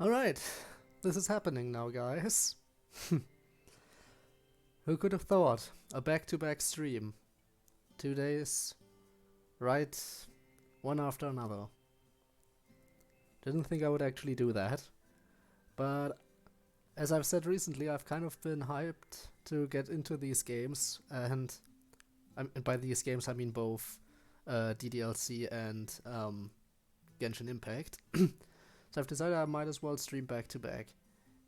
Alright, this is happening now, guys. Who could have thought? A back-to-back stream. 2 days, right, one after another. Didn't think I would actually do that. But as I've said recently, I've kind of been hyped to get into these games, and by these games I mean both DDLC and Genshin Impact. So I've decided I might as well stream back to back.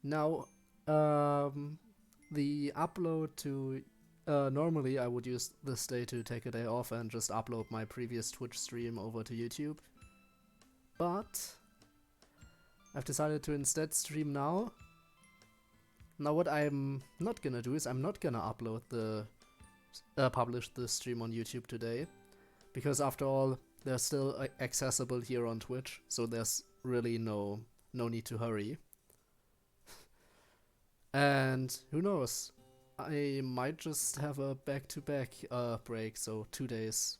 Now, the upload to normally I would use this day to take a day off and just upload my previous Twitch stream over to YouTube. But I've decided to instead stream now. Now what I'm not gonna do is I'm not gonna upload the publish the stream on YouTube today, because after all they're still accessible here on Twitch, so there's really no need to hurry. And who knows, I might just have a back-to-back break, so 2 days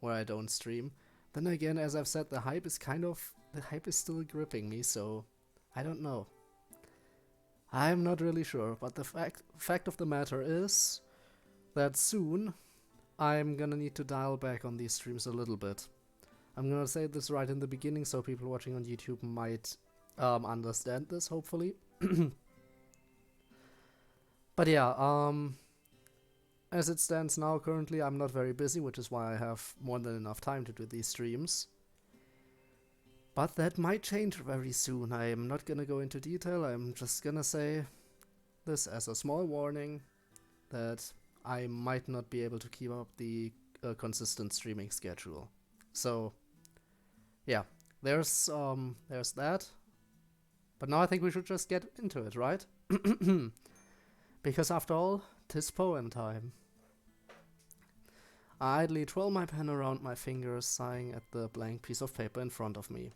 where I don't stream. Then again, as I've said, the hype is still gripping me, so I don't know. I'm not really sure, but the fact of the matter is that soon I'm gonna need to dial back on these streams a little bit. I'm gonna say this right in the beginning so people watching on YouTube might understand this, hopefully. But yeah, as it stands now, currently I'm not very busy, which is why I have more than enough time to do these streams. But that might change very soon. I'm not gonna go into detail, I'm just gonna say this as a small warning that I might not be able to keep up the consistent streaming schedule. So yeah, there's that. But now I think we should just get into it, right? Because after all, 'tis poem time. I idly twirl my pen around my fingers, sighing at the blank piece of paper in front of me.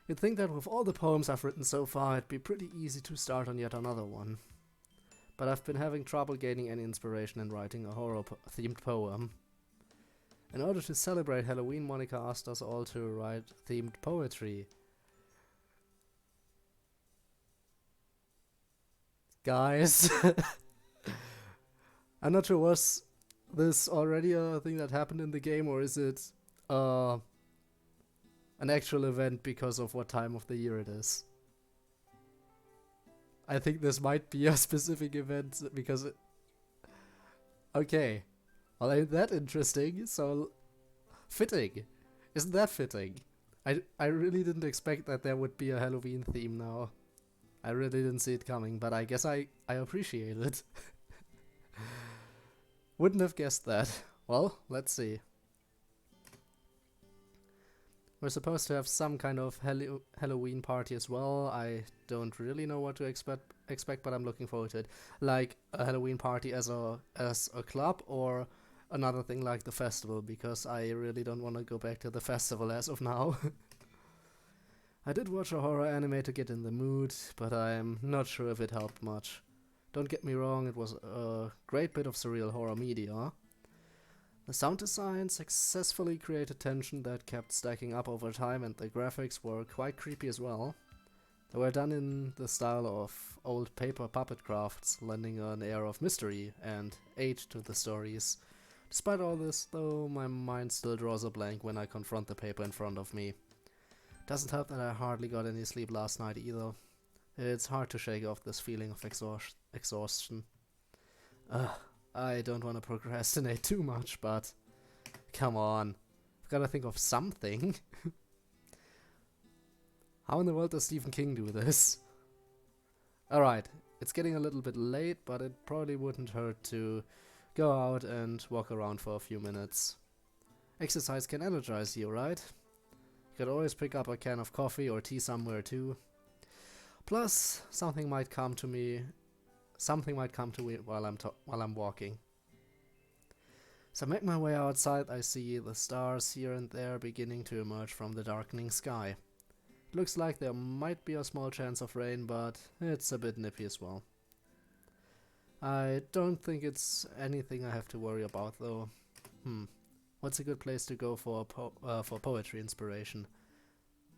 You'd think that with all the poems I've written so far, it'd be pretty easy to start on yet another one. But I've been having trouble gaining any inspiration in writing a horror-themed poem. In order to celebrate Halloween, Monica asked us all to write themed poetry. Guys, I'm not sure, was this already a thing that happened in the game, or is it an actual event because of what time of the year it is? I think this might be a specific event because it... Okay, well, ain't that interesting? So fitting. Isn't that fitting? I really didn't expect that there would be a Halloween theme now. I really didn't see it coming, but I guess I appreciate it. Wouldn't have guessed that. Well, let's see. We're supposed to have some kind of Halloween party as well. I don't really know what to expect, but I'm looking forward to it. Like a Halloween party as a club, or another thing like the festival, because I really don't want to go back to the festival as of now. I did watch a horror anime to get in the mood, but I'm not sure if it helped much. Don't get me wrong, it was a great bit of surreal horror media. The sound design successfully created tension that kept stacking up over time, and the graphics were quite creepy as well. They were done in the style of old paper puppet crafts, lending an air of mystery and age to the stories. Despite all this, though, my mind still draws a blank when I confront the paper in front of me. Doesn't help that I hardly got any sleep last night either. It's hard to shake off this feeling of exhaustion. I don't want to procrastinate too much, but come on. I've got to think of something. How in the world does Stephen King do this? Alright, it's getting a little bit late, but it probably wouldn't hurt to go out and walk around for a few minutes. Exercise can energize you, right? You could always pick up a can of coffee or tea somewhere too. Plus, something might come to me while I'm walking. So I make my way outside. I see the stars here and there beginning to emerge from the darkening sky. It looks like there might be a small chance of rain, but it's a bit nippy as well. I don't think it's anything I have to worry about though. What's a good place to go for poetry inspiration?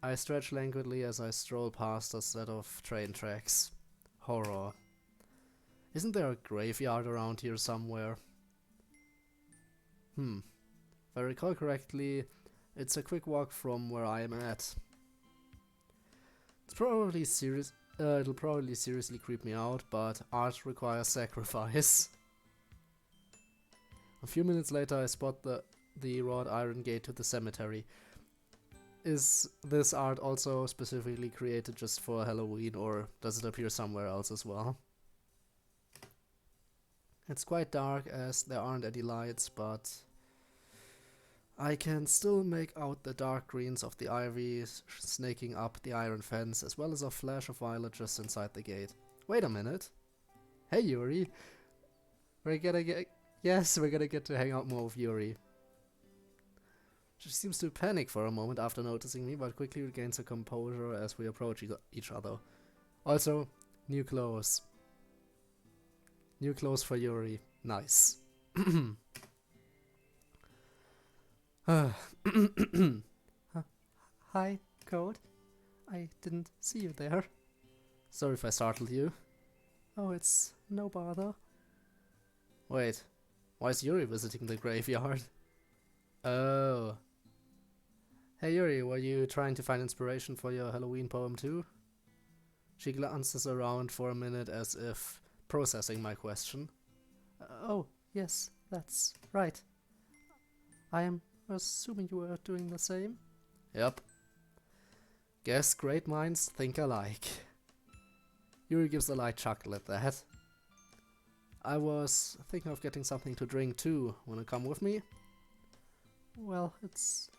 I stretch languidly as I stroll past a set of train tracks. Horror. Isn't there a graveyard around here somewhere? If I recall correctly, it's a quick walk from where I am at. It'll probably seriously creep me out, but art requires sacrifice. A few minutes later I spot the wrought iron gate to the cemetery. Is this art also specifically created just for Halloween, or does it appear somewhere else as well? It's quite dark as there aren't any lights, but I can still make out the dark greens of the ivy snaking up the iron fence, as well as a flash of violet just inside the gate. Wait a minute. Hey Yuri! We're gonna get to hang out more with Yuri. She seems to panic for a moment after noticing me, but quickly regains her composure as we approach each other. Also, new clothes. New clothes for Yuri. Nice. Hi, Code. I didn't see you there. Sorry if I startled you. Oh, it's no bother. Wait, why is Yuri visiting the graveyard? Oh. Hey Yuri, were you trying to find inspiration for your Halloween poem too? She glances around for a minute as if processing my question. Oh, yes, that's right. I am assuming you were doing the same? Yep. Guess great minds think alike. Yuri gives a light chuckle at that. I was thinking of getting something to drink too. Wanna come with me? Well, it's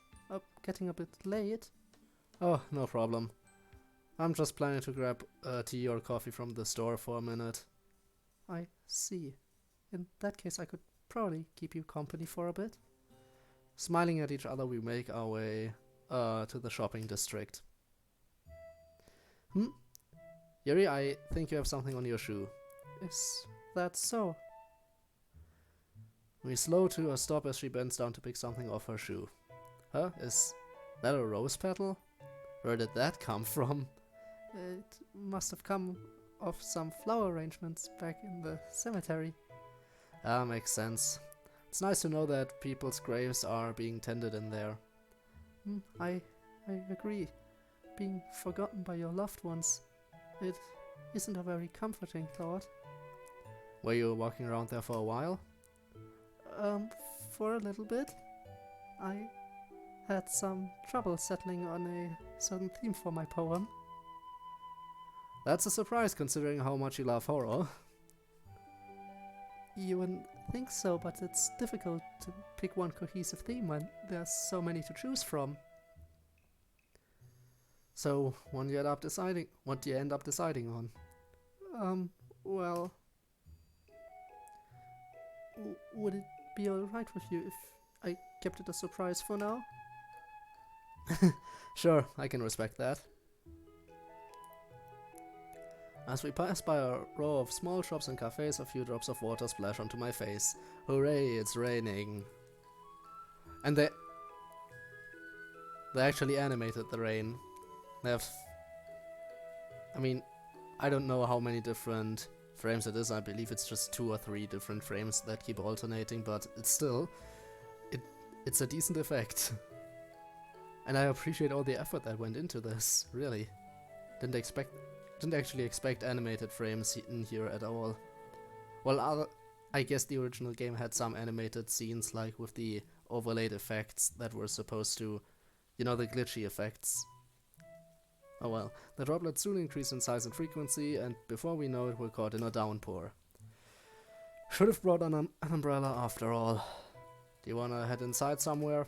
getting a bit late. Oh, no problem. I'm just planning to grab tea or coffee from the store for a minute. I see. In that case, I could probably keep you company for a bit. Smiling at each other, we make our way to the shopping district. Yuri, I think you have something on your shoe. Is that so? We slow to a stop as she bends down to pick something off her shoe. Huh? Is that a rose petal? Where did that come from? It must have come off some flower arrangements back in the cemetery. Ah, makes sense. It's nice to know that people's graves are being tended in there. I agree. Being forgotten by your loved ones, it isn't a very comforting thought. Were you walking around there for a while? For a little bit. I had some trouble settling on a certain theme for my poem. That's a surprise considering how much you love horror. You wouldn't think so, but it's difficult to pick one cohesive theme when there's so many to choose from. So, what do you end up deciding on? Well... would it be alright with you if I kept it a surprise for now? Sure, I can respect that. As we pass by a row of small shops and cafes, a few drops of water splash onto my face. Hooray, it's raining. And they actually animated the rain. They have... I mean, I don't know how many different frames it is. I believe it's just 2 or 3 different frames that keep alternating, but it's still... It's a decent effect. And I appreciate all the effort that went into this, really. Didn't actually expect animated frames in here at all. Well, I guess the original game had some animated scenes, like with the overlaid effects that were supposed to, you know, the glitchy effects. Oh well, the droplets soon increase in size and frequency, and before we know it, we're caught in a downpour. Should have brought an umbrella after all. Do you wanna head inside somewhere?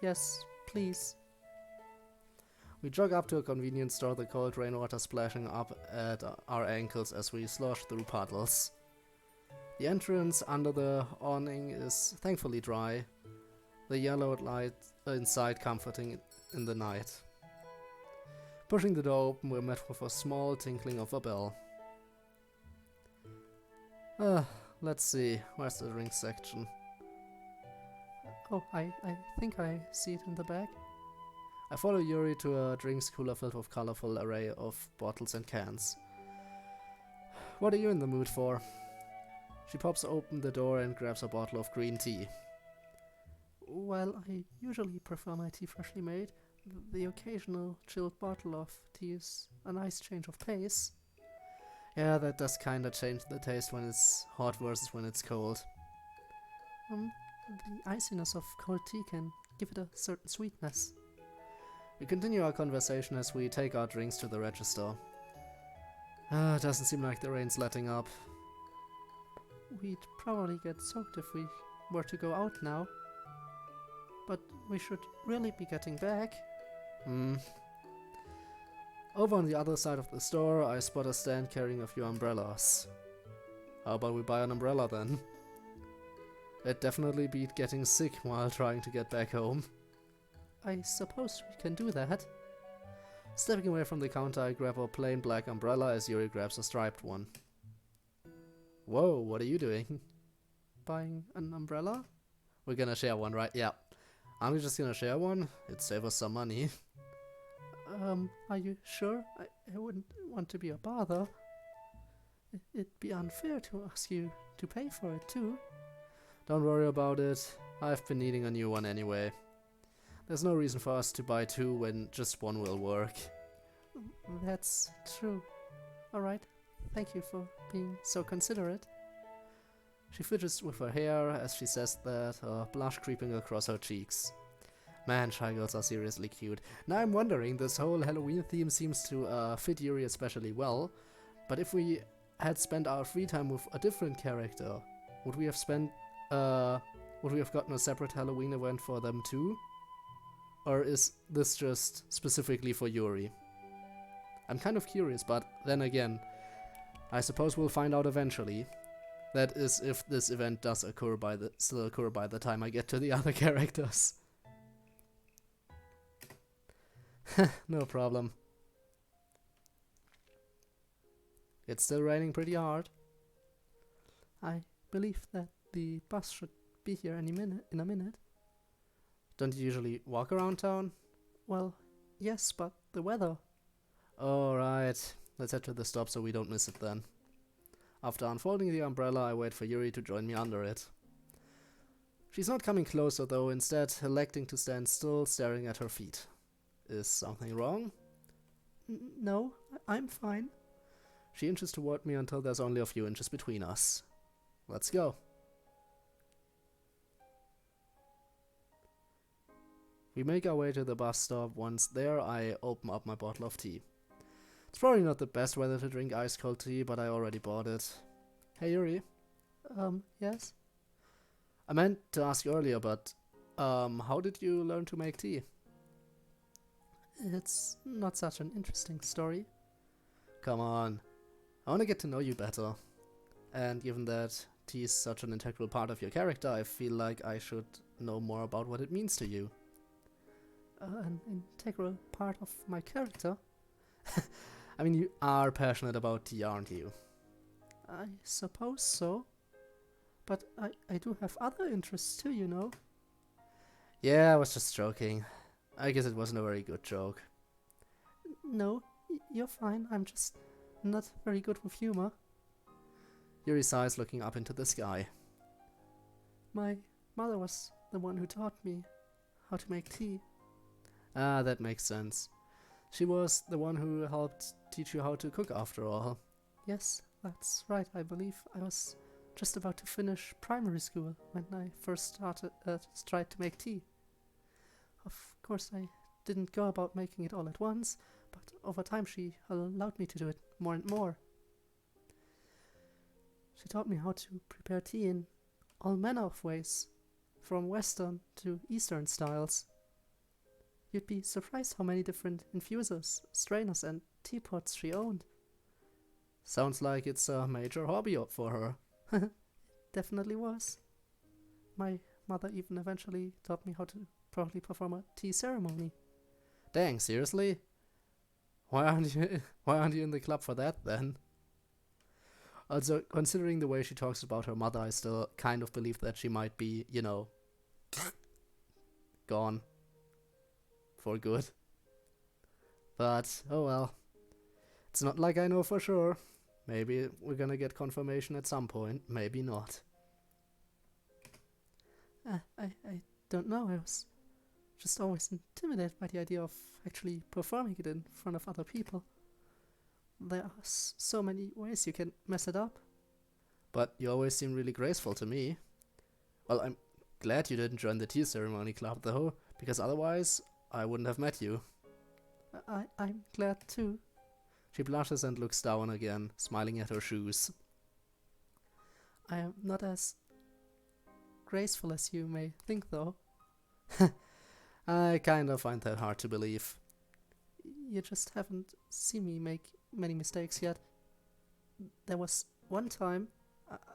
Yes, please. We jog up to a convenience store, the cold rainwater splashing up at our ankles as we slosh through puddles. The entrance under the awning is thankfully dry, the yellowed light inside comforting in the night. Pushing the door open, we're met with a small tinkling of a bell. Let's see, where's the drink section? Oh, I think I see it in the back. I follow Yuri to a drinks cooler filled with colorful array of bottles and cans. What are you in the mood for? She pops open the door and grabs a bottle of green tea. Well, I usually prefer my tea freshly made. The occasional chilled bottle of tea is a nice change of pace. Yeah, that does kinda change the taste when it's hot versus when it's cold. The iciness of cold tea can give it a certain sweetness. We continue our conversation as we take our drinks to the register. It doesn't seem like the rain's letting up. We'd probably get soaked if we were to go out now. But we should really be getting back. Over on the other side of the store, I spot a stand carrying a few umbrellas. How about we buy an umbrella then? It'd definitely beat getting sick while trying to get back home. I suppose we can do that. Stepping away from the counter, I grab a plain black umbrella as Yuri grabs a striped one. Whoa, what are you doing? Buying an umbrella? We're gonna share one, right? Yeah. I'm just gonna share one. It'd save us some money. Are you sure? I wouldn't want to be a bother. It'd be unfair to ask you to pay for it too. Don't worry about it. I've been needing a new one anyway. There's no reason for us to buy two when just one will work. That's true. Alright, thank you for being so considerate. She fidgets with her hair as she says that, a blush creeping across her cheeks. Man, shy girls are seriously cute. Now I'm wondering, this whole Halloween theme seems to fit Yuri especially well, but if we had spent our free time with a different character, would we have gotten a separate Halloween event for them too? Or is this just specifically for Yuri? I'm kind of curious, but then again, I suppose we'll find out eventually. That is, if this event does still occur by the time I get to the other characters. No problem. It's still raining pretty hard. I believe that the bus should be here in a minute. Don't you usually walk around town? Well, yes, but the weather. Alright, let's head to the stop so we don't miss it then. After unfolding the umbrella, I wait for Yuri to join me under it. She's not coming closer though, instead electing to stand still, staring at her feet. Is something wrong? No, I'm fine. She inches toward me until there's only a few inches between us. Let's go. We make our way to the bus stop. Once there, I open up my bottle of tea. It's probably not the best weather to drink ice cold tea, but I already bought it. Hey Yuri. Yes? I meant to ask you earlier, but how did you learn to make tea? It's not such an interesting story. Come on. I want to get to know you better. And given that tea is such an integral part of your character, I feel like I should know more about what it means to you. An integral part of my character? I mean, you are passionate about tea, aren't you? I suppose so. But I do have other interests too, you know. Yeah, I was just joking. I guess it wasn't a very good joke. No, you're fine. I'm just not very good with humor. Yuri sighs, looking up into the sky. My mother was the one who taught me how to make tea. Ah, that makes sense. She was the one who helped teach you how to cook after all. Yes, that's right. I believe I was just about to finish primary school when I first tried to make tea. Of course, I didn't go about making it all at once, but over time she allowed me to do it more and more. She taught me how to prepare tea in all manner of ways, from Western to Eastern styles. You'd be surprised how many different infusers, strainers and teapots she owned. Sounds like it's a major hobby for her. Definitely was. My mother even eventually taught me how to properly perform a tea ceremony. Dang, seriously? Why aren't you in the club for that then? Also, considering the way she talks about her mother, I still kind of believe that she might be, gone. For good. But, oh well. It's not like I know for sure. Maybe we're gonna get confirmation at some point, maybe not. I don't know, I was just always intimidated by the idea of actually performing it in front of other people. There are so many ways you can mess it up. But you always seem really graceful to me. Well, I'm glad you didn't join the tea ceremony club though, because otherwise I wouldn't have met you. I'm glad too. She blushes and looks down again, smiling at her shoes. I am not as graceful as you may think though. I kinda find that hard to believe. You just haven't seen me make many mistakes yet. There was one time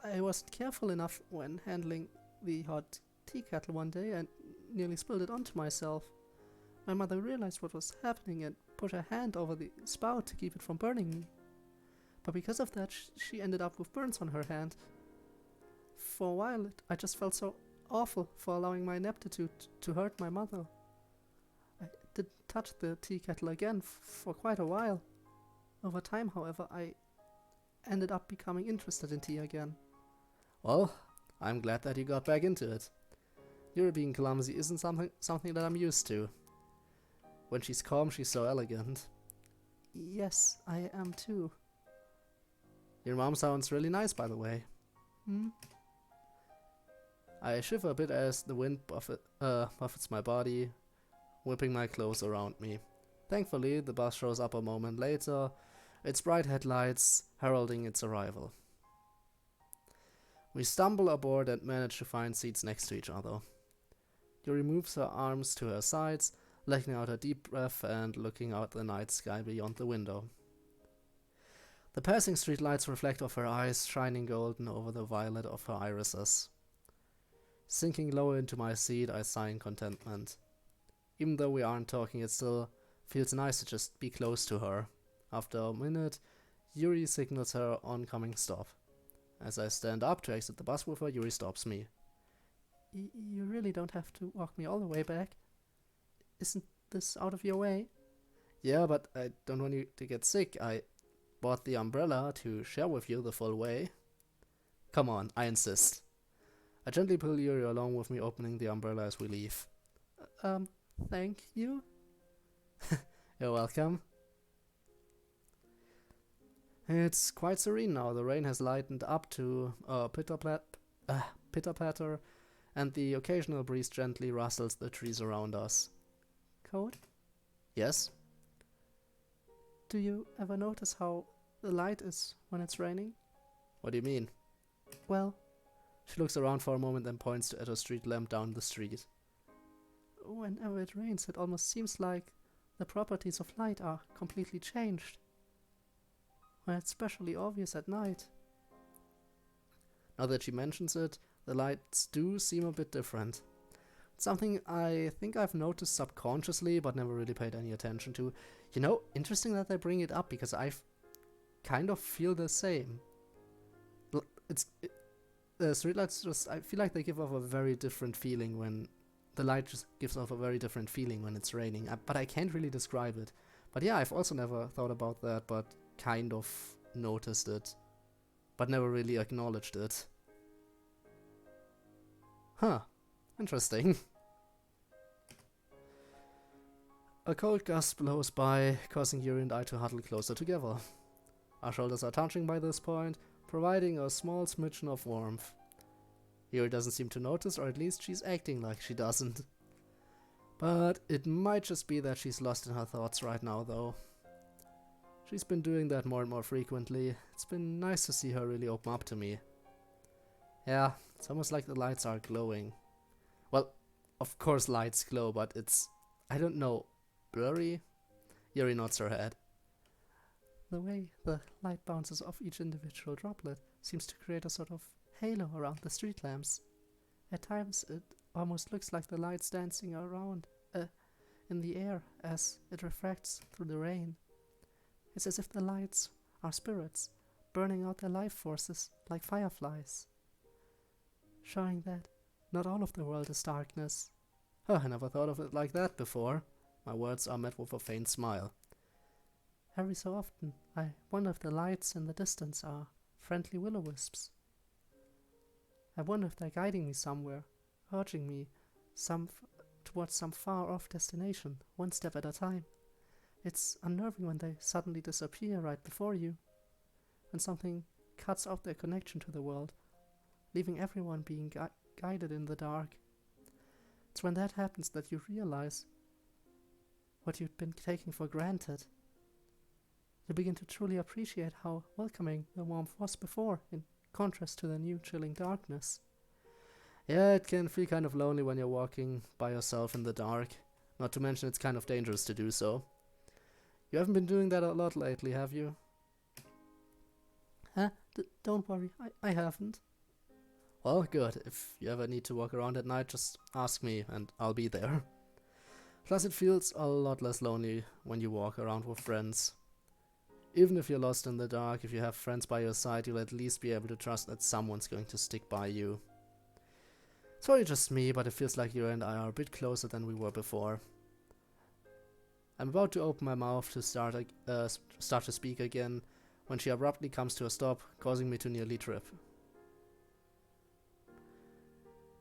I wasn't careful enough when handling the hot tea kettle one day and nearly spilled it onto myself. My mother realized what was happening and put her hand over the spout to keep it from burning me. But because of that, she ended up with burns on her hand. For a while, I just felt so awful for allowing my ineptitude to hurt my mother. I didn't touch the tea kettle again for quite a while. Over time, however, I ended up becoming interested in tea again. Well, I'm glad that you got back into it. Your being clumsy isn't something that I'm used to. When she's calm, she's so elegant. Yes, I am too. Your mom sounds really nice, by the way. I shiver a bit as the wind buffets my body, whipping my clothes around me. Thankfully, the bus shows up a moment later, its bright headlights heralding its arrival. We stumble aboard and manage to find seats next to each other. Yuri moves her arms to her sides, letting out a deep breath and looking out the night sky beyond the window. The passing streetlights reflect off her eyes, shining golden over the violet of her irises. Sinking lower into my seat, I sigh in contentment. Even though we aren't talking, it still feels nice to just be close to her. After a minute, Yuri signals her oncoming stop. As I stand up to exit the bus with her, Yuri stops me. You really don't have to walk me all the way back. Isn't this out of your way? Yeah, but I don't want you to get sick. I bought the umbrella to share with you the full way. Come on, I insist. I gently pull Yuri along with me, opening the umbrella as we leave. Thank you? You're welcome. It's quite serene now. The rain has lightened up to a pitter-patter, and the occasional breeze gently rustles the trees around us. Code? Yes? Do you ever notice how the light is when it's raining? What do you mean? Well, she looks around for a moment and points at a street lamp down the street. Whenever it rains, it almost seems like the properties of light are completely changed. Well, it's especially obvious at night. Now that she mentions it, the lights do seem a bit different. Something I think I've noticed subconsciously, but never really paid any attention to. You know, interesting that they bring it up, because I kind of feel the same. The streetlights just, I feel like they give off a very different feeling when... The light just gives off a very different feeling when it's raining, but I can't really describe it. But yeah, I've also never thought about that, but kind of noticed it. But never really acknowledged it. Huh. Interesting. A cold gust blows by, causing Yuri and I to huddle closer together. Our shoulders are touching by this point, providing a small smidgen of warmth. Yuri doesn't seem to notice, or at least she's acting like she doesn't. But it might just be that she's lost in her thoughts right now, though. She's been doing that more and more frequently. It's been nice to see her really open up to me. Yeah, it's almost like the lights are glowing. Well, of course lights glow, but it's, I don't know, blurry? Yuri nods her head. The way the light bounces off each individual droplet seems to create a sort of halo around the street lamps. At times it almost looks like the lights dancing around in the air as it refracts through the rain. It's as if the lights are spirits, burning out their life forces like fireflies. Showing that not all of the world is darkness. Oh, I never thought of it like that before. My words are met with a faint smile. Every so often, I wonder if the lights in the distance are friendly will-o-wisps. I wonder if they're guiding me somewhere, urging me towards some far-off destination, one step at a time. It's unnerving when they suddenly disappear right before you, when something cuts off their connection to the world, leaving everyone being guided in the dark. It's when that happens that you realize what you'd been taking for granted. You begin to truly appreciate how welcoming the warmth was before, in contrast to the new chilling darkness. Yeah, it can feel kind of lonely when you're walking by yourself in the dark. Not to mention it's kind of dangerous to do so. You haven't been doing that a lot lately, have you? Huh? Don't worry, I haven't. Well, good. If you ever need to walk around at night, just ask me and I'll be there. Plus it feels a lot less lonely when you walk around with friends. Even if you're lost in the dark, if you have friends by your side, you'll at least be able to trust that someone's going to stick by you. It's probably just me, but it feels like you and I are a bit closer than we were before. I'm about to open my mouth to start to speak again, when she abruptly comes to a stop, causing me to nearly trip.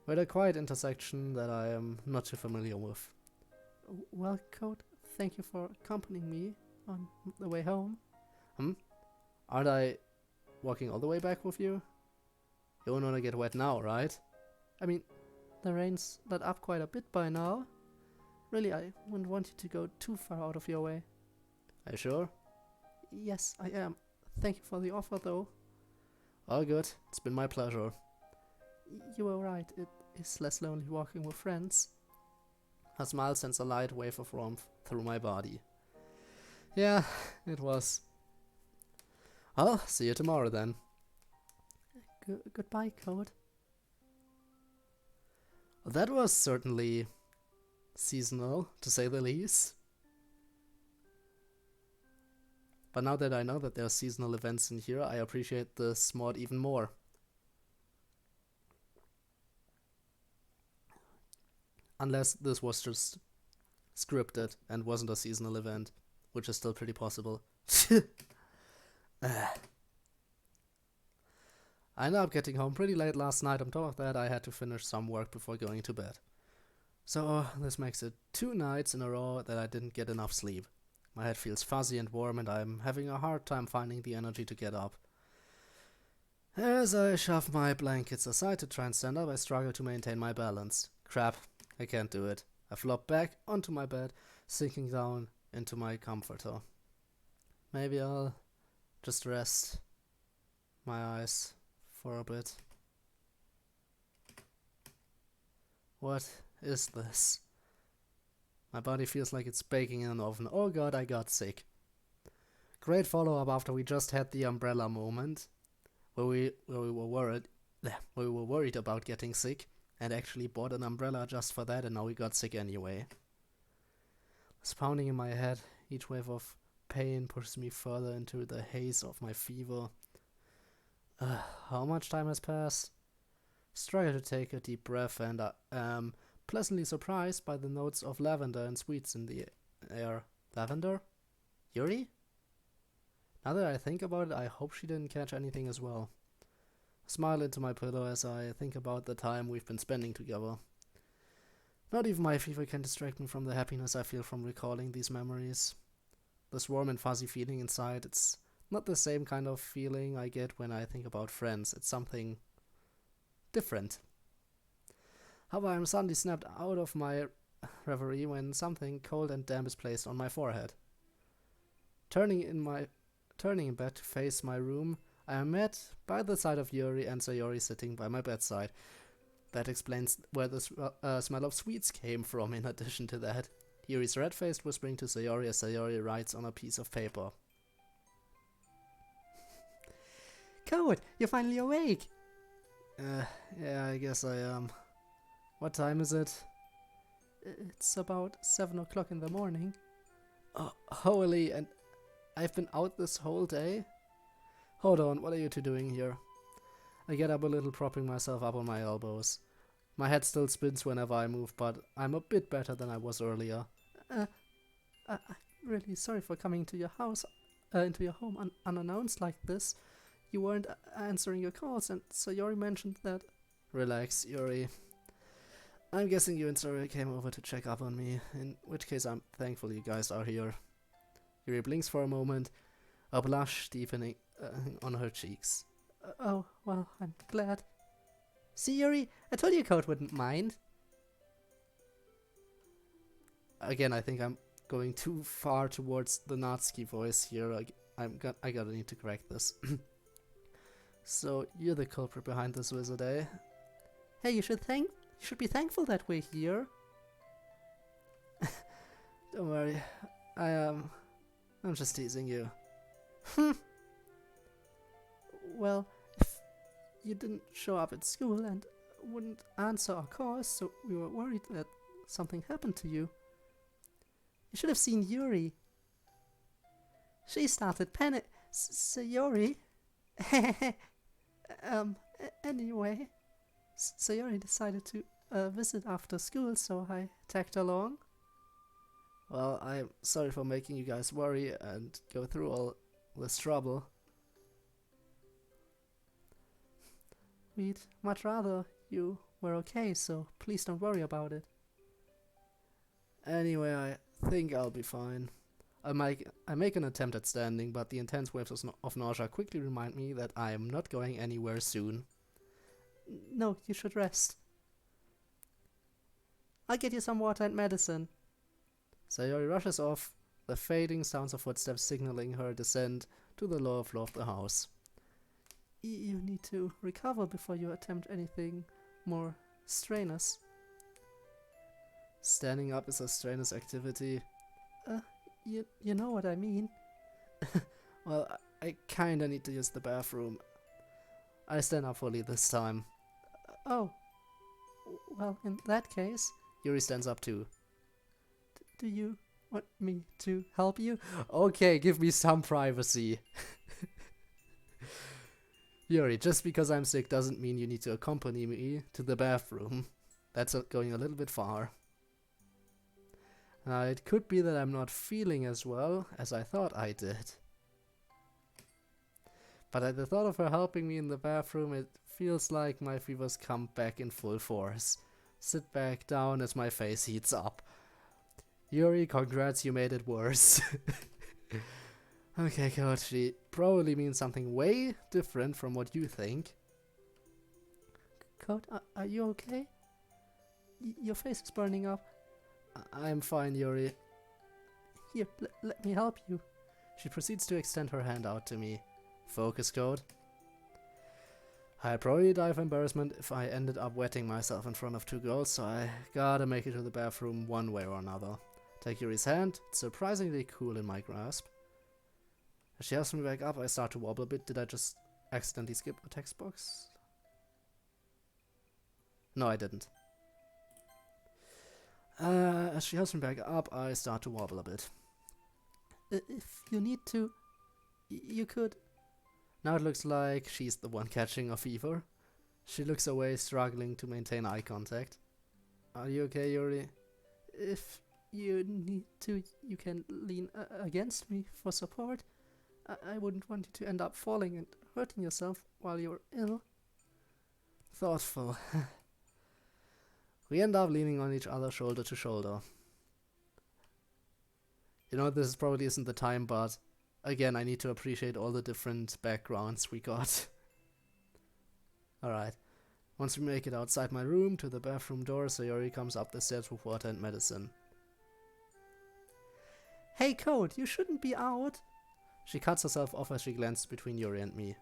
We're at a quiet intersection that I am not too familiar with. Well, Code, thank you for accompanying me on the way home. Aren't I walking all the way back with you? You won't want to get wet now, right? I mean, the rain's let up quite a bit by now. Really, I wouldn't want you to go too far out of your way. Are you sure? Yes, I am. Thank you for the offer, though. All good. It's been my pleasure. You were right. It is less lonely walking with friends. Her smile sends a light wave of warmth through my body. Yeah, it was. Well, see you tomorrow then. Goodbye, Code. That was certainly seasonal, to say the least. But now that I know that there are seasonal events in here, I appreciate this mod even more. Unless this was just scripted and wasn't a seasonal event, which is still pretty possible. I ended up getting home pretty late last night. On top of that, I had to finish some work before going to bed. So this makes it 2 nights in a row that I didn't get enough sleep. My head feels fuzzy and warm and I'm having a hard time finding the energy to get up. As I shove my blankets aside to try and stand up, I struggle to maintain my balance. Crap, I can't do it. I flop back onto my bed, sinking down into my comforter. Maybe I'll just rest my eyes for a bit. What is this? My body feels like it's baking in an oven. Oh god, I got sick. Great follow-up after we just had the umbrella moment, where we were worried about getting sick, and actually bought an umbrella just for that, and now we got sick anyway. It's pounding in my head. Each wave of pain pushes me further into the haze of my fever. How much time has passed? Struggle to take a deep breath, and I am pleasantly surprised by the notes of lavender and sweets in the air. Lavender? Yuri? Now that I think about it, I hope she didn't catch anything as well. I smile into my pillow as I think about the time we've been spending together. Not even my fever can distract me from the happiness I feel from recalling these memories. This warm and fuzzy feeling inside, it's not the same kind of feeling I get when I think about friends. It's something different. However, I'm suddenly snapped out of my reverie when something cold and damp is placed on my forehead. Turning in bed to face my room, I am met by the sight of Yuri and Sayori sitting by my bedside. That explains where the smell of sweets came from. In addition to that, Yuri's red-faced whispering to Sayori as Sayori writes on a piece of paper. Code, you're finally awake! Yeah, I guess I am. What time is it? It's about 7 o'clock in the morning. Oh, holy, and I've been out this whole day? Hold on, what are you two doing here? I get up a little, propping myself up on my elbows. My head still spins whenever I move, but I'm a bit better than I was earlier. I'm really sorry for coming to your house. into your home unannounced like this. You weren't answering your calls, and Sayori mentioned that. Relax, Yuri. I'm guessing you and Sayori came over to check up on me, in which case I'm thankful you guys are here. Yuri blinks for a moment, a blush deepening on her cheeks. Oh, well, I'm glad. See, Yuri, I told you Code wouldn't mind. Again, I think I'm going too far towards the Natsuki voice here. I gotta need to correct this. So, you're the culprit behind this wizard, eh? Hey, you should be thankful that we're here. Don't worry, I'm just teasing you. Well, if you didn't show up at school and wouldn't answer our calls, so we were worried that something happened to you. You should have seen Yuri. She started Sayori. Anyway, Sayori decided to visit after school, so I tagged along. Well, I'm sorry for making you guys worry and go through all this trouble. We'd much rather you were okay, so please don't worry about it. Anyway, I think I'll be fine. I make an attempt at standing, but the intense waves of nausea quickly remind me that I am not going anywhere soon. No, you should rest. I'll get you some water and medicine. Sayori rushes off, the fading sounds of footsteps signaling her descent to the lower floor of the house. You need to recover before you attempt anything more strenuous. Standing up is a strenuous activity. You know what I mean. Well, I kinda need to use the bathroom. I stand up fully this time. Oh. Well, in that case... Yuri stands up too. Do you want me to help you? Okay, give me some privacy. Yuri, just because I'm sick doesn't mean you need to accompany me to the bathroom. That's going a little bit far. It could be that I'm not feeling as well as I thought I did. But at the thought of her helping me in the bathroom, it feels like my fever's come back in full force. Sit back down as my face heats up. Yuri, congrats, you made it worse. Okay, Code, she probably means something way different from what you think. Code, are you okay? Your face is burning up. I'm fine, Yuri. Here, let me help you. She proceeds to extend her hand out to me. Focus, Code. I'd probably die of embarrassment if I ended up wetting myself in front of two girls, so I gotta make it to the bathroom one way or another. Take Yuri's hand. It's surprisingly cool in my grasp. As she helps me back up, I start to wobble a bit. Did I just accidentally skip a text box? No, I didn't. As she helps me back up, I start to wobble a bit. If you need to, you could... Now it looks like she's the one catching a fever. She looks away, struggling to maintain eye contact. Are you okay, Yuri? If you need to, you can lean against me for support. I wouldn't want you to end up falling and hurting yourself while you're ill. Thoughtful. We end up leaning on each other shoulder to shoulder. You know, this probably isn't the time, but again, I need to appreciate all the different backgrounds we got. Alright. Once we make it outside my room to the bathroom door, Sayori comes up the stairs with water and medicine. Hey, Code, you shouldn't be out. She cuts herself off as she glances between Yuri and me.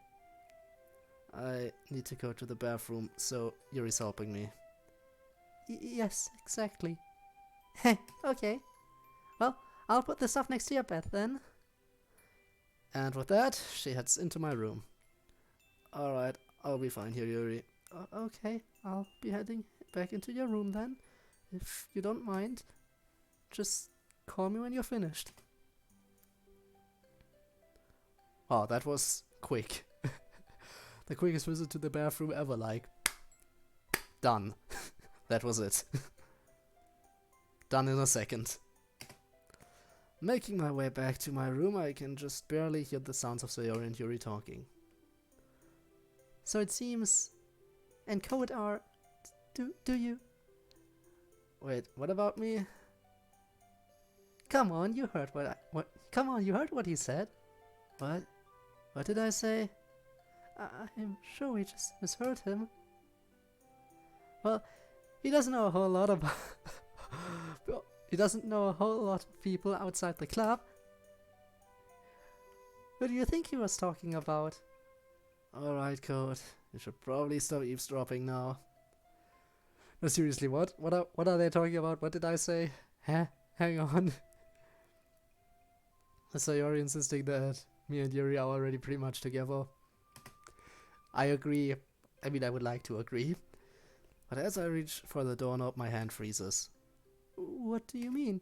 I need to go to the bathroom, so Yuri's helping me. Yes, exactly. Okay. Well, I'll put the stuff next to your bed then. And with that, she heads into my room. Alright, I'll be fine here, Yuri. Okay, I'll be heading back into your room then. If you don't mind, just call me when you're finished. Oh, that was quick. The quickest visit to the bathroom ever, like. Done. That was it. Done in a second. Making my way back to my room, I can just barely hear the sounds of Sayori and Yuri talking. So it seems... And CodeErr... Do you... Wait, what about me? Come on, you heard Come on, you heard what he said. What? What did I say? I'm sure we just misheard him. Well, he doesn't know a whole lot about... he doesn't know a whole lot of people outside the club. Who do you think he was talking about? Alright, Code. You should probably stop eavesdropping now. No, seriously, what? What are they talking about? What did I say? Huh? Hang on. Sayori insisting that me and Yuri are already pretty much together. I agree. I mean, I would like to agree. But as I reach for the doorknob, my hand freezes. What do you mean?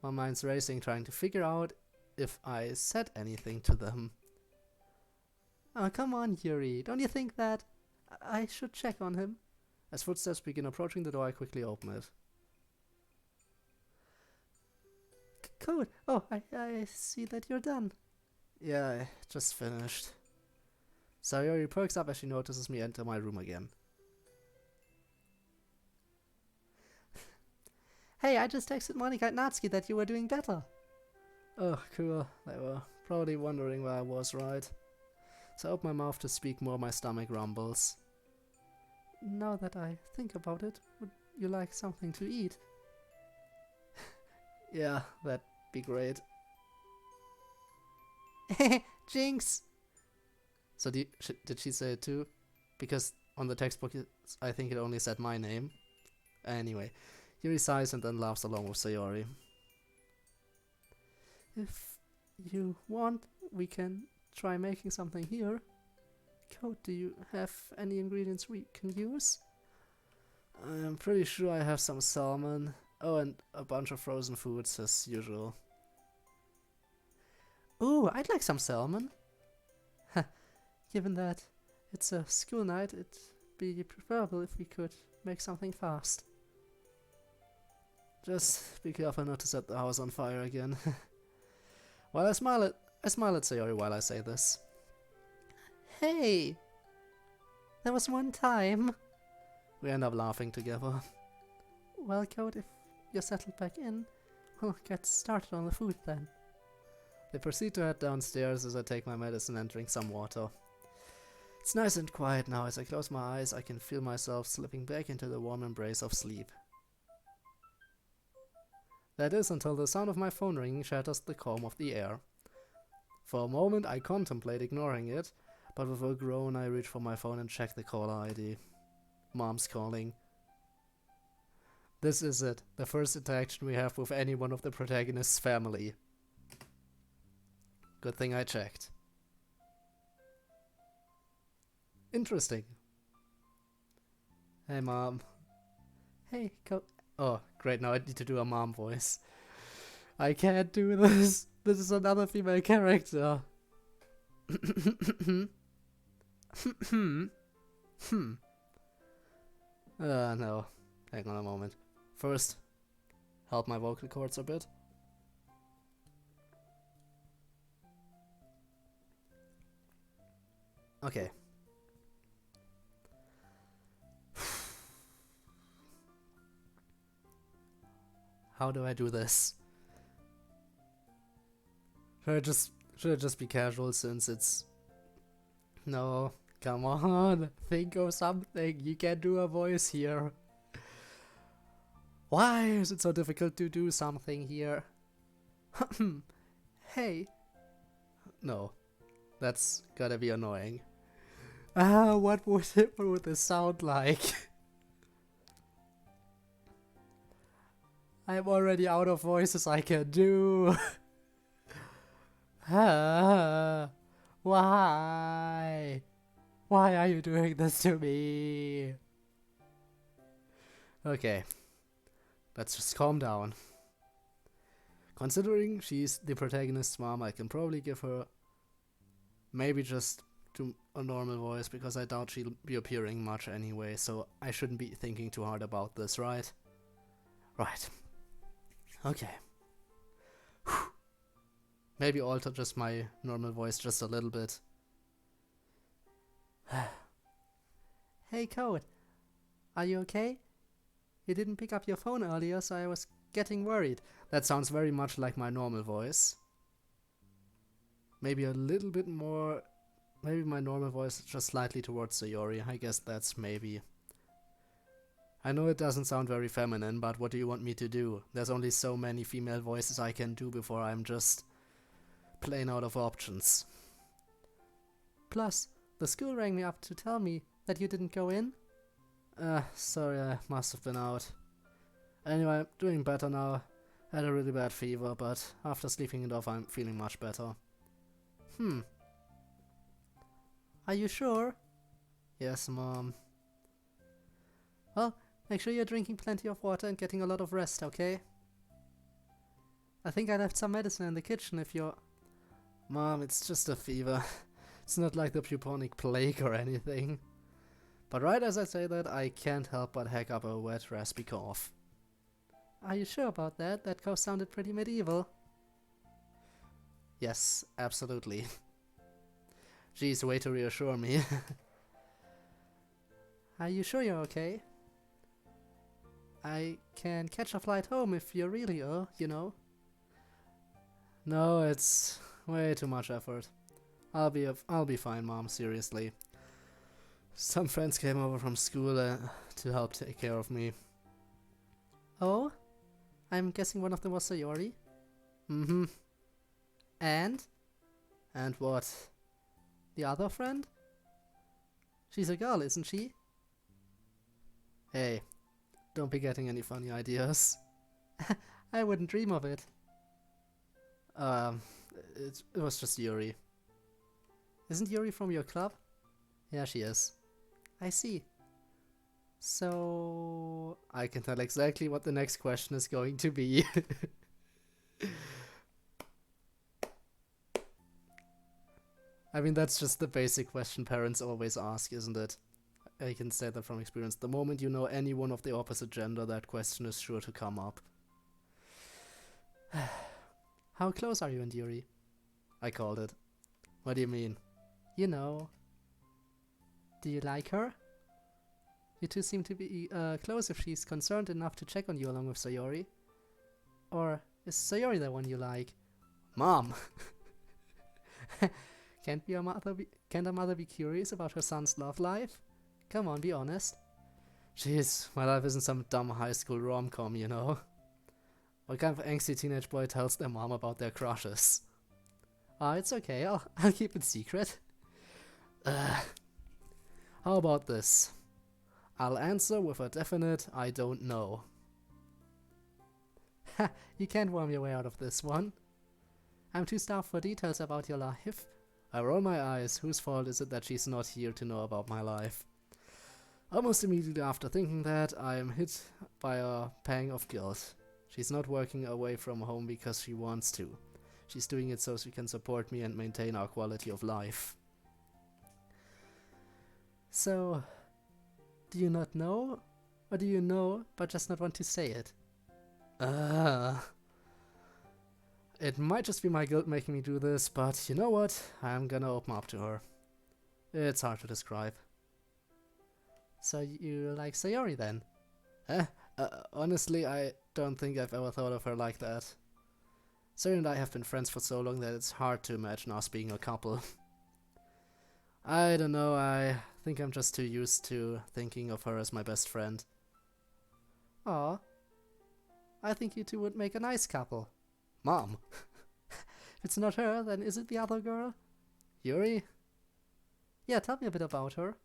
My mind's racing, trying to figure out if I said anything to them. Oh, come on, Yuri. Don't you think that I should check on him? As footsteps begin approaching the door, I quickly open it. Code. Oh, I see that you're done. Yeah, I just finished. Sayori perks up as she notices me enter my room again. Hey, I just texted Monica and Natsuki that you were doing better. Oh, cool. They were probably wondering where I was, right? So I open my mouth to speak more, my stomach rumbles. Now that I think about it, would you like something to eat? Yeah, that'd be great. Jinx! So did she say it too? Because on the textbook, I think it only said my name. Anyway, Yuri sighs and then laughs along with Sayori. If you want, we can try making something here. Code, do you have any ingredients we can use? I'm pretty sure I have some salmon. Oh, and a bunch of frozen foods as usual. Ooh, I'd like some salmon. Given that it's a school night, it'd be preferable if we could make something fast. Just be careful not to set the house on fire again. While I smile at Sayori while I say this. Hey! There was one time. We end up laughing together. Well, Code, if you're settled back in, we'll get started on the food then. They proceed to head downstairs as I take my medicine and drink some water. It's nice and quiet now. As I close my eyes, I can feel myself slipping back into the warm embrace of sleep. That is until the sound of my phone ringing shatters the calm of the air. For a moment I contemplate ignoring it, but with a groan I reach for my phone and check the caller ID. Mom's calling. This is it, the first interaction we have with any one of the protagonist's family. Good thing I checked. Interesting. Hey, Mom. Hey, Code. Oh, great, now I need to do a mom voice. I can't do this. This is another female character. No. Hang on a moment. First, help my vocal cords a bit. Okay. How do I do this? Should I just be casual since it's... No, come on, think of something. You can't do a voice here. Why is it so difficult to do something here? Hey. No, that's gotta be annoying. What would this sound like? I'm already out of voices I can do. Why? Why are you doing this to me? Okay, let's just calm down. Considering she's the protagonist's mom, I can probably give her maybe just to a normal voice, because I doubt she'll be appearing much anyway, so I shouldn't be thinking too hard about this, right? Right. Okay. Whew. Maybe alter just my normal voice just a little bit. Hey Code, are you okay? You didn't pick up your phone earlier, so I was getting worried. That sounds very much like my normal voice. Maybe a little bit more. Maybe my normal voice is just slightly towards Sayori. I guess that's maybe. I know it doesn't sound very feminine, but what do you want me to do? There's only so many female voices I can do before I'm just plain out of options. Plus, the school rang me up to tell me that you didn't go in. Sorry, I must have been out. Anyway, I'm doing better now. Had a really bad fever, but after sleeping it off, I'm feeling much better. Are you sure? Yes, Mom. Well, make sure you're drinking plenty of water and getting a lot of rest, okay? I think I left some medicine in the kitchen if you're... Mom, it's just a fever. It's not like the bubonic plague or anything. But right as I say that, I can't help but hack up a wet, raspy cough. Are you sure about that? That cough sounded pretty medieval. Yes, absolutely. Geez, way to reassure me. Are you sure you're okay? I can catch a flight home if you're really ill, you know. No, it's way too much effort. I'll be fine, Mom, seriously. Some friends came over from school to help take care of me. Oh? I'm guessing one of them was Sayori? Mm-hmm. And? And what? The other friend? She's a girl, isn't she? Hey, don't be getting any funny ideas. I wouldn't dream of it. It was just Yuri. Isn't Yuri from your club? Yeah, she is. I see. So... I can tell exactly what the next question is going to be. I mean, that's just the basic question parents always ask, isn't it? I can say that from experience. The moment you know anyone of the opposite gender, that question is sure to come up. How close are you and Yuri? I called it. What do you mean? You know. Do you like her? You two seem to be close if she's concerned enough to check on you along with Sayori. Or is Sayori the one you like? Mom! Can't a mother be curious about her son's love life? Come on, be honest. Jeez, my life isn't some dumb high school rom-com, you know? What kind of angsty teenage boy tells their mom about their crushes? It's okay, I'll keep it secret. How about this? I'll answer with a definite I don't know. Ha, you can't worm your way out of this one. I'm too starved for details about your life. I roll my eyes. Whose fault is it that she's not here to know about my life? Almost immediately after thinking that, I am hit by a pang of guilt. She's not working away from home because she wants to. She's doing it so she can support me and maintain our quality of life. So, do you not know? Or do you know, but just not want to say it? It might just be my guilt making me do this, but you know what? I'm gonna open up to her. It's hard to describe. So you like Sayori then? Honestly, I don't think I've ever thought of her like that. Sayori and I have been friends for so long that it's hard to imagine us being a couple. I don't know, I think I'm just too used to thinking of her as my best friend. Aw. I think you two would make a nice couple. Mom! If it's not her, then is it the other girl? Yuri? Yeah, tell me a bit about her.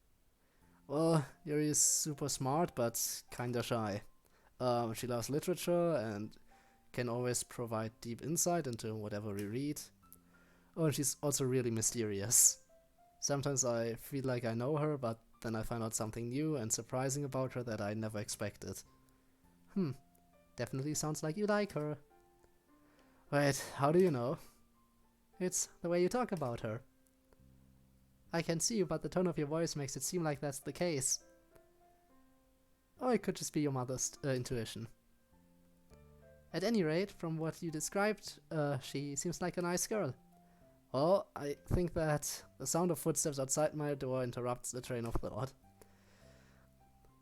Well, Yuri is super smart, but kinda shy. She loves literature and can always provide deep insight into whatever we read. Oh, and she's also really mysterious. Sometimes I feel like I know her, but then I find out something new and surprising about her that I never expected. Definitely sounds like you like her. Wait, how do you know? It's the way you talk about her. I can see you, but the tone of your voice makes it seem like that's the case. Or it could just be your mother's intuition. At any rate, from what you described, she seems like a nice girl. Well, I think that the sound of footsteps outside my door interrupts the train of thought.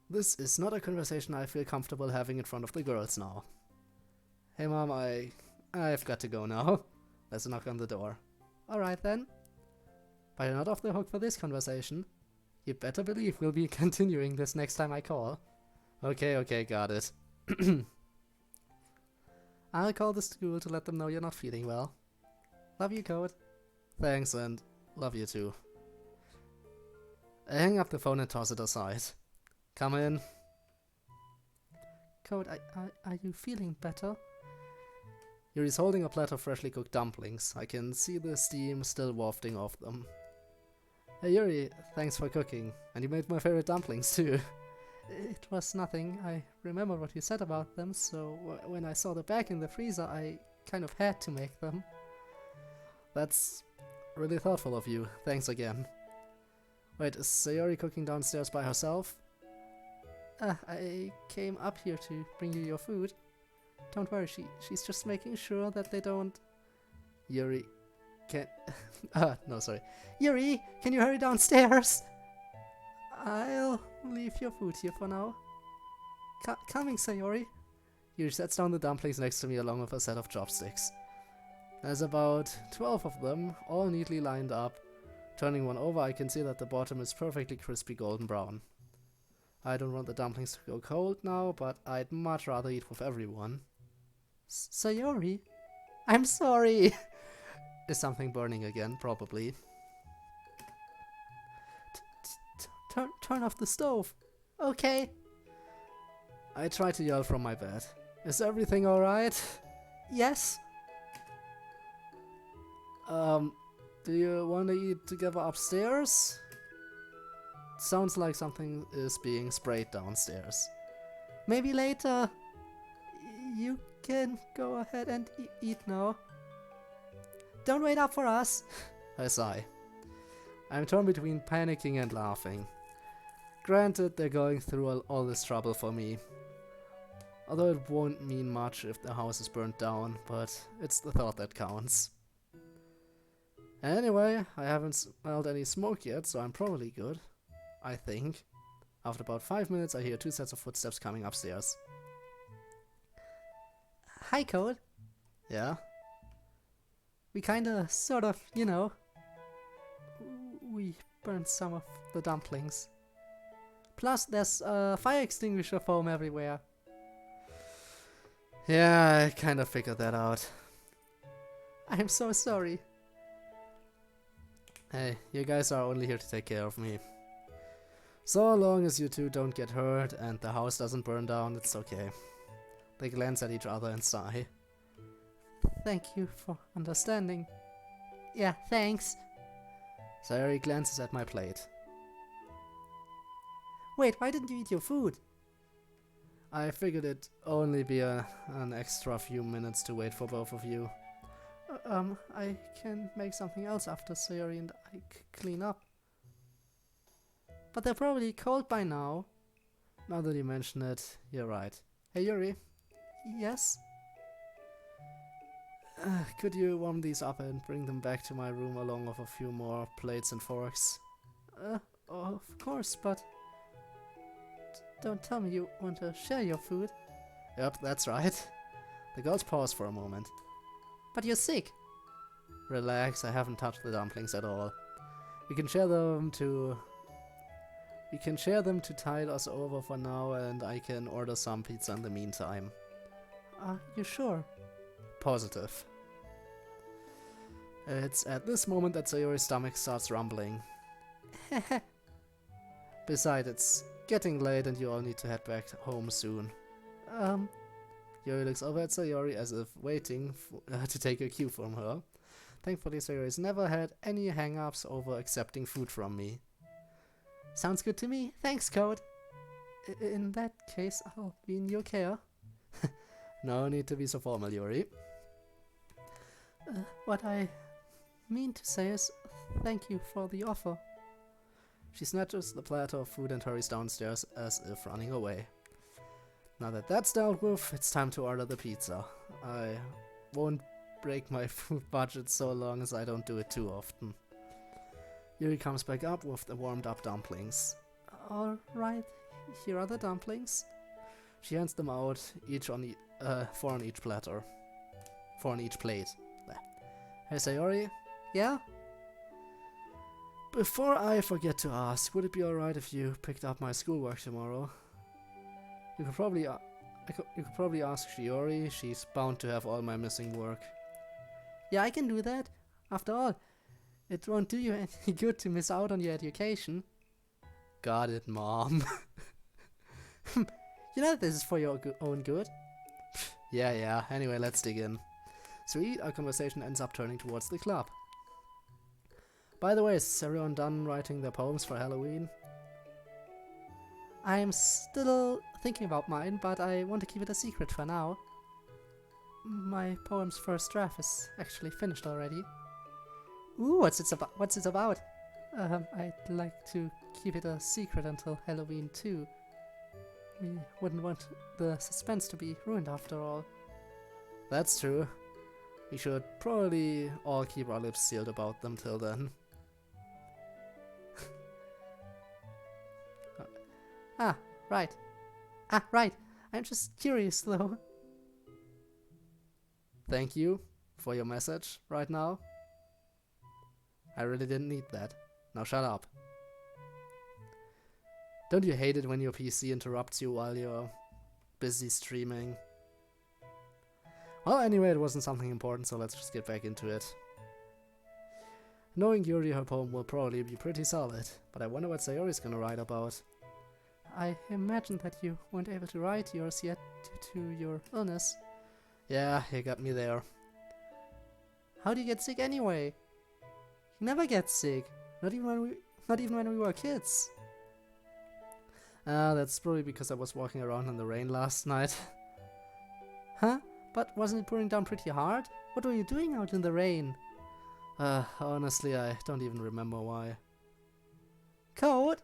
This is not a conversation I feel comfortable having in front of the girls now. Hey Mom, I've got to go now. There's a knock on the door. Alright then. But you're not off the hook for this conversation. You better believe we'll be continuing this next time I call. Okay, got it. I'll call the school to let them know you're not feeling well. Love you, Code. Thanks, and love you too. I hang up the phone and toss it aside. Come in. Code, are you feeling better? Yuri's holding a plate of freshly cooked dumplings. I can see the steam still wafting off them. Hey Yuri, thanks for cooking. And you made my favorite dumplings too. It was nothing. I remember what you said about them, so when I saw the bag in the freezer, I kind of had to make them. That's really thoughtful of you. Thanks again. Wait, is Sayori cooking downstairs by herself? I came up here to bring you your food. Don't worry, she's just making sure that they don't... Yuri, can... no, sorry. Yuri, can you hurry downstairs? I'll leave your food here for now. Coming, Sayori. Yuri sets down the dumplings next to me along with a set of chopsticks. There's about 12 of them, all neatly lined up. Turning one over, I can see that the bottom is perfectly crispy golden brown. I don't want the dumplings to go cold now, but I'd much rather eat with everyone. Sayori? I'm sorry! Is something burning again? Probably. Turn off the stove. Okay. I try to yell from my bed. Is everything alright? Yes. Do you want to eat together upstairs? Sounds like something is being sprayed downstairs. Maybe later. You can go ahead and eat now. Don't wait up for us. I sigh. I'm torn between panicking and laughing. Granted, they're going through all this trouble for me. Although it won't mean much if the house is burnt down, but it's the thought that counts. Anyway, I haven't smelled any smoke yet, so I'm probably good. I think. After about 5 minutes, I hear 2 sets of footsteps coming upstairs. Hi, Code. Yeah? We kinda, sort of, you know. We burned some of the dumplings. Plus, there's fire extinguisher foam everywhere. Yeah, I kinda figured that out. I'm so sorry. Hey, you guys are only here to take care of me. So long as you two don't get hurt and the house doesn't burn down, it's okay. They glance at each other and sigh. Thank you for understanding. Yeah, thanks. Sayori glances at my plate. Wait, why didn't you eat your food? I figured it'd only be an extra few minutes to wait for both of you. I can make something else after Sayori and I clean up. But they're probably cold by now. Now that you mention it, you're right. Hey Yuri. Yes? Could you warm these up and bring them back to my room along with a few more plates and forks? Of course, but... Don't tell me you want to share your food. Yep, that's right. The girls pause for a moment. But you're sick. Relax, I haven't touched the dumplings at all. We can share them to tide us over for now, and I can order some pizza in the meantime. Are you sure? Positive. It's at this moment that Sayori's stomach starts rumbling. Besides, it's getting late and you all need to head back home soon. Yuri looks over at Sayori as if waiting to take a cue from her. Thankfully, Sayori's never had any hang-ups over accepting food from me. Sounds good to me. Thanks, Code. In that case, I'll be in your care. No need to be so formal, Yuri. What I mean to say is, thank you for the offer. She snatches the platter of food and hurries downstairs as if running away. Now that that's dealt with, it's time to order the pizza. I won't break my food budget so long as I don't do it too often. Yuri comes back up with the warmed up dumplings. Alright, here are the dumplings. She hands them out, each on four on each platter. 4 on each plate. There. Hey Sayori? Yeah? Before I forget to ask, would it be alright if you picked up my schoolwork tomorrow? You could probably ask Shiori, she's bound to have all my missing work. Yeah, I can do that. After all, it won't do you any good to miss out on your education. Got it, Mom. You know this is for your own good. Yeah. Anyway, let's dig in. Sweet, our conversation ends up turning towards the club. By the way, is everyone done writing their poems for Halloween? I'm still thinking about mine, but I want to keep it a secret for now. My poem's first draft is actually finished already. Ooh, what's it about? I'd like to keep it a secret until Halloween too. We wouldn't want the suspense to be ruined after all. That's true. We should probably all keep our lips sealed about them till then. Right. I'm just curious though. Thank you for your message right now. I really didn't need that. Now shut up. Don't you hate it when your PC interrupts you while you're busy streaming? Well, anyway, it wasn't something important, so let's just get back into it. Knowing Yuri, her poem will probably be pretty solid, but I wonder what Sayori's gonna write about. I imagine that you weren't able to write yours yet due to your illness. Yeah, you got me there. How do you get sick anyway? You never get sick. Not even when we were kids. That's probably because I was walking around in the rain last night. Huh? But wasn't it pouring down pretty hard? What were you doing out in the rain? Honestly, I don't even remember why. Code?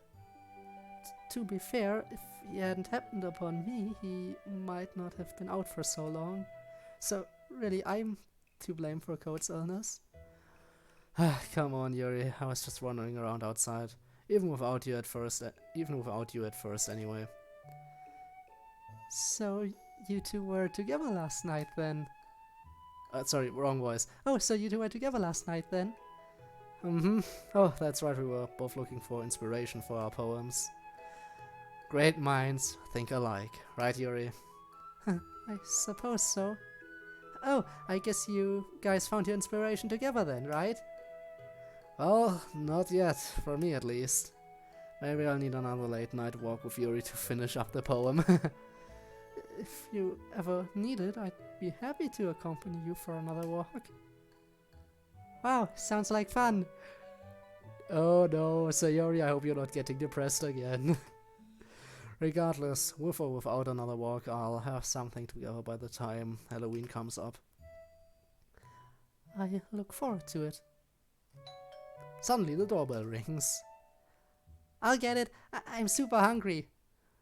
To be fair, if he hadn't happened upon me, he might not have been out for so long. So, really, I'm to blame for Code's illness. Come on, Yuri. I was just wandering around outside. Even without you at first anyway. So, you two were together last night then? Sorry, wrong voice. Oh, so you two were together last night then? Oh, that's right, we were both looking for inspiration for our poems. Great minds think alike, right, Yuri? I suppose so. Oh, I guess you guys found your inspiration together then, right? Well, not yet, for me at least. Maybe I'll need another late night walk with Yuri to finish up the poem. If you ever need it, I'd be happy to accompany you for another walk. Wow, sounds like fun. Oh no, Sayori, I hope you're not getting depressed again. Regardless, with or without another walk, I'll have something together by the time Halloween comes up. I look forward to it. Suddenly the doorbell rings. I'll get it. I'm super hungry.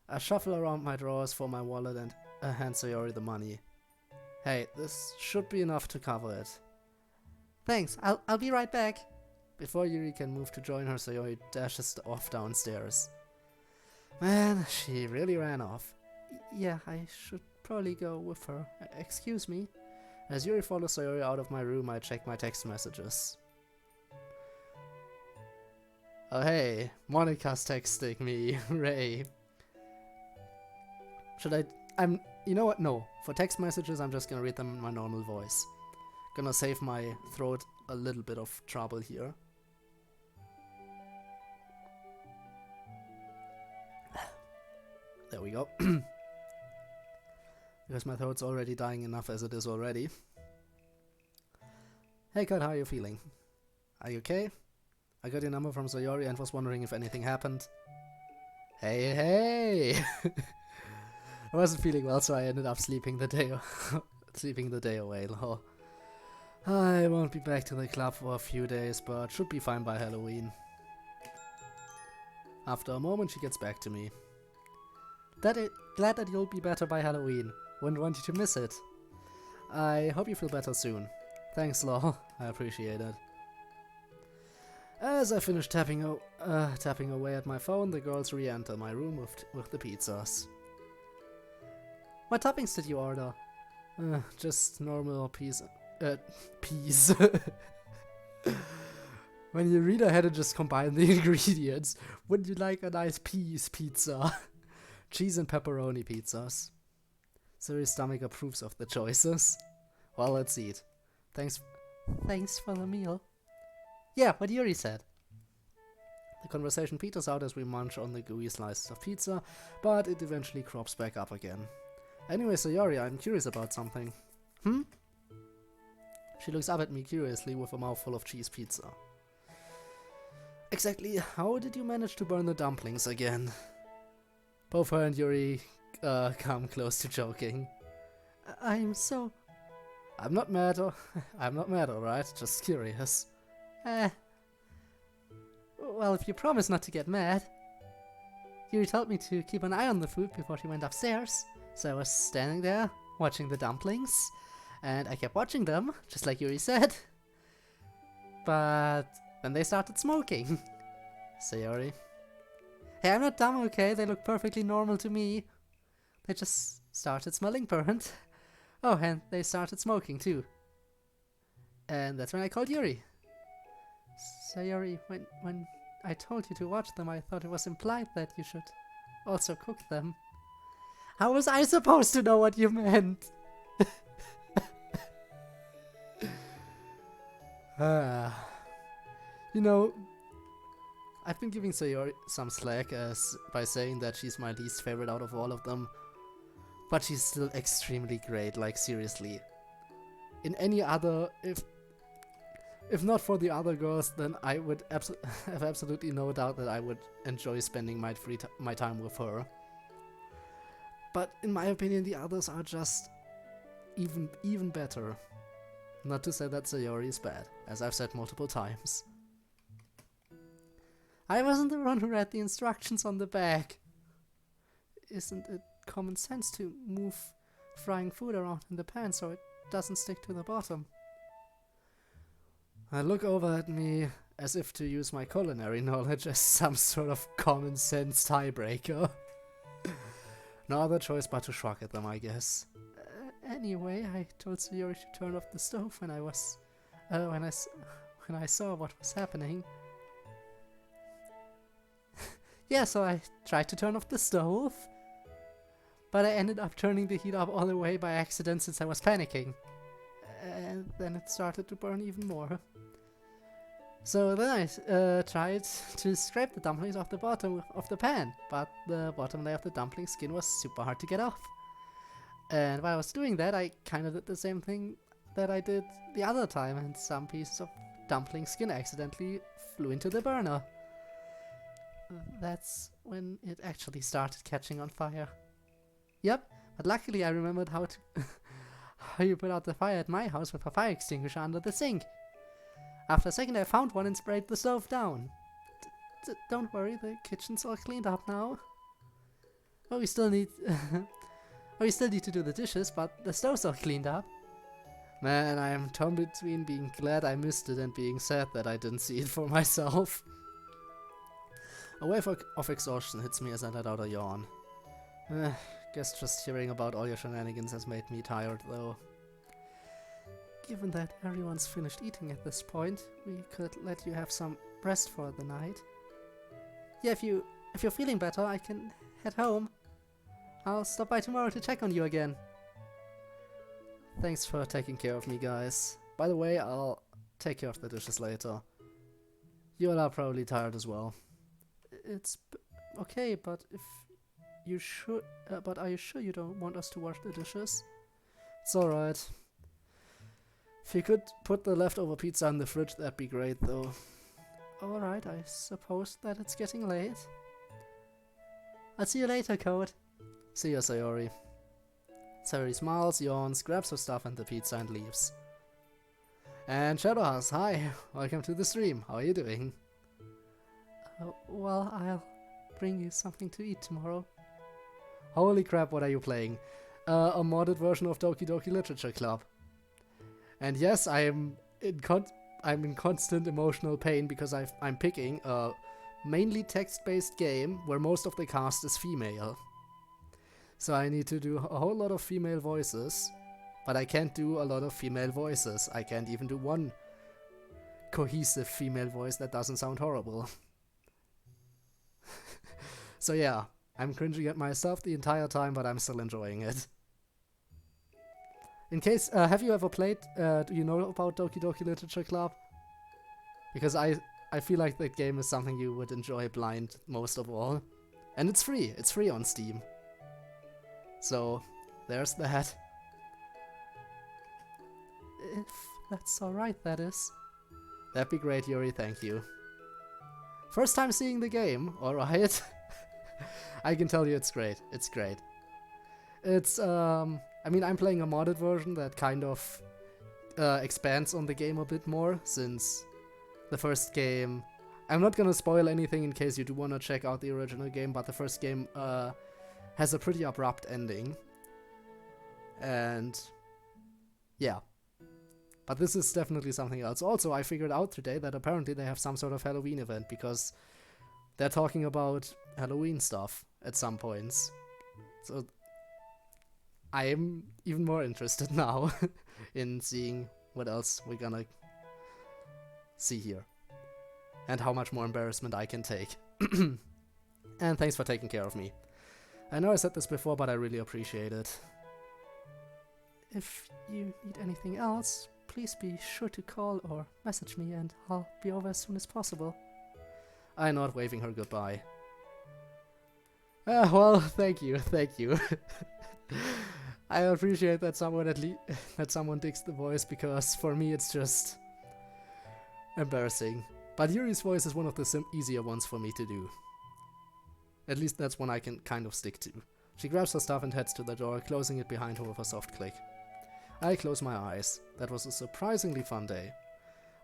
I shuffle around my drawers for my wallet and hand Sayori the money. Hey, this should be enough to cover it. Thanks, I'll be right back. Before Yuri can move to join her, Sayori dashes off downstairs. Man, she really ran off. Yeah, I should probably go with her. Excuse me. As Yuri follows Sayori out of my room, I check my text messages. Oh hey, Monica's texting me, Ray. You know what, no. For text messages, I'm just gonna read them in my normal voice. Gonna save my throat a little bit of trouble here. There we go. Because my throat's already dying enough as it is already. Hey Kat, how are you feeling? Are you okay? I got your number from Sayori and was wondering if anything happened. Hey! I wasn't feeling well, so I ended up sleeping the day away. Lol. I won't be back to the club for a few days, but should be fine by Halloween. After a moment, she gets back to me. Glad that you'll be better by Halloween. Wouldn't want you to miss it. I hope you feel better soon. Thanks, Law. I appreciate it. As I finish tapping away at my phone, the girls re-enter my room with the pizzas. What toppings did you order? Just normal peas. Peas. When you read ahead and just combine the ingredients, wouldn't you like a nice peas pizza? Cheese and pepperoni pizzas. Siri's stomach approves of the choices. Well, let's eat. Thanks for the meal. Yeah, what Yuri said. The conversation peters out as we munch on the gooey slices of pizza, but it eventually crops back up again. Anyway, Sayori, I'm curious about something. She looks up at me curiously with a mouthful of cheese pizza. Exactly how did you manage to burn the dumplings again? Both her and Yuri come close to joking. I'm not mad, alright? Just curious. Well, if you promise not to get mad. Yuri told me to keep an eye on the food before she went upstairs, so I was standing there, watching the dumplings, and I kept watching them, just like Yuri said. But then they started smoking. Sayori. Hey, I'm not dumb, okay? They look perfectly normal to me. They just started smelling burnt. Oh, and they started smoking too. And that's when I called Yuri. Sayori, when I told you to watch them, I thought it was implied that you should also cook them. How was I supposed to know what you meant? You know, I've been giving Sayori some slack by saying that she's my least favorite out of all of them. But she's still extremely great, like seriously. In any other, if not for the other girls, then I would have absolutely no doubt that I would enjoy spending my time with her. But in my opinion, the others are just even better. Not to say that Sayori is bad, as I've said multiple times. I wasn't the one who read the instructions on the bag. Isn't it common sense to move frying food around in the pan so it doesn't stick to the bottom? I look over at me as if to use my culinary knowledge as some sort of common sense tiebreaker. No other choice but to shrug at them, I guess. Anyway, I told Sayori to turn off the stove when I saw what was happening. Yeah, so I tried to turn off the stove, but I ended up turning the heat up all the way by accident since I was panicking. And then it started to burn even more. So then I tried to scrape the dumplings off the bottom of the pan, but the bottom layer of the dumpling skin was super hard to get off. And while I was doing that, I kind of did the same thing that I did the other time, and some pieces of dumpling skin accidentally flew into the burner. That's when it actually started catching on fire. Yep, but luckily I remembered how you put out the fire at my house with a fire extinguisher under the sink. After a second I found one and sprayed the stove down. Don't worry, the kitchen's all cleaned up now. Well, we still need to do the dishes, but the stove's all cleaned up. Man, I am torn between being glad I missed it and being sad that I didn't see it for myself. A wave of exhaustion hits me as I let out a yawn. Guess just hearing about all your shenanigans has made me tired, though. Given that everyone's finished eating at this point, we could let you have some rest for the night. Yeah, if you're feeling better, I can head home. I'll stop by tomorrow to check on you again. Thanks for taking care of me, guys. By the way, I'll take care of the dishes later. You all are probably tired as well. It's okay, but but are you sure you don't want us to wash the dishes? It's alright. If you could put the leftover pizza in the fridge, that'd be great, though. Alright, I suppose that it's getting late. I'll see you later, Code. See ya, Sayori. Sayori smiles, yawns, grabs her stuff and the pizza and leaves. And Shadowhouse, hi! Welcome to the stream. How are you doing? Well, I'll bring you something to eat tomorrow. Holy crap, what are you playing? A modded version of Doki Doki Literature Club. And yes, I'm in constant emotional pain because I'm picking a mainly text-based game where most of the cast is female. So I need to do a whole lot of female voices, but I can't do a lot of female voices. I can't even do one cohesive female voice that doesn't sound horrible. So yeah, I'm cringing at myself the entire time, but I'm still enjoying it. In case, have you ever played, do you know about Doki Doki Literature Club? Because I feel like that game is something you would enjoy blind most of all. And it's free on Steam. So, there's that. If that's alright, that is. That'd be great, Yuri, thank you. First time seeing the game, alright. I can tell you it's great, it's great. It's, I mean, I'm playing a modded version that kind of expands on the game a bit more, since the first game... I'm not gonna spoil anything in case you do want to check out the original game, but the first game has a pretty abrupt ending. And yeah. But this is definitely something else. Also, I figured out today that apparently they have some sort of Halloween event, because they're talking about Halloween stuff at some points. So I am even more interested now in seeing what else we're gonna see here. And how much more embarrassment I can take. And thanks for taking care of me. I know I said this before, but I really appreciate it. If you need anything else, please be sure to call or message me and I'll be over as soon as possible. I nod, waving her goodbye. Well, thank you. I appreciate that someone digs the voice, because for me it's just embarrassing. But Yuri's voice is one of the easier ones for me to do. At least that's one I can kind of stick to. She grabs her stuff and heads to the door, closing it behind her with a soft click. I close my eyes. That was a surprisingly fun day.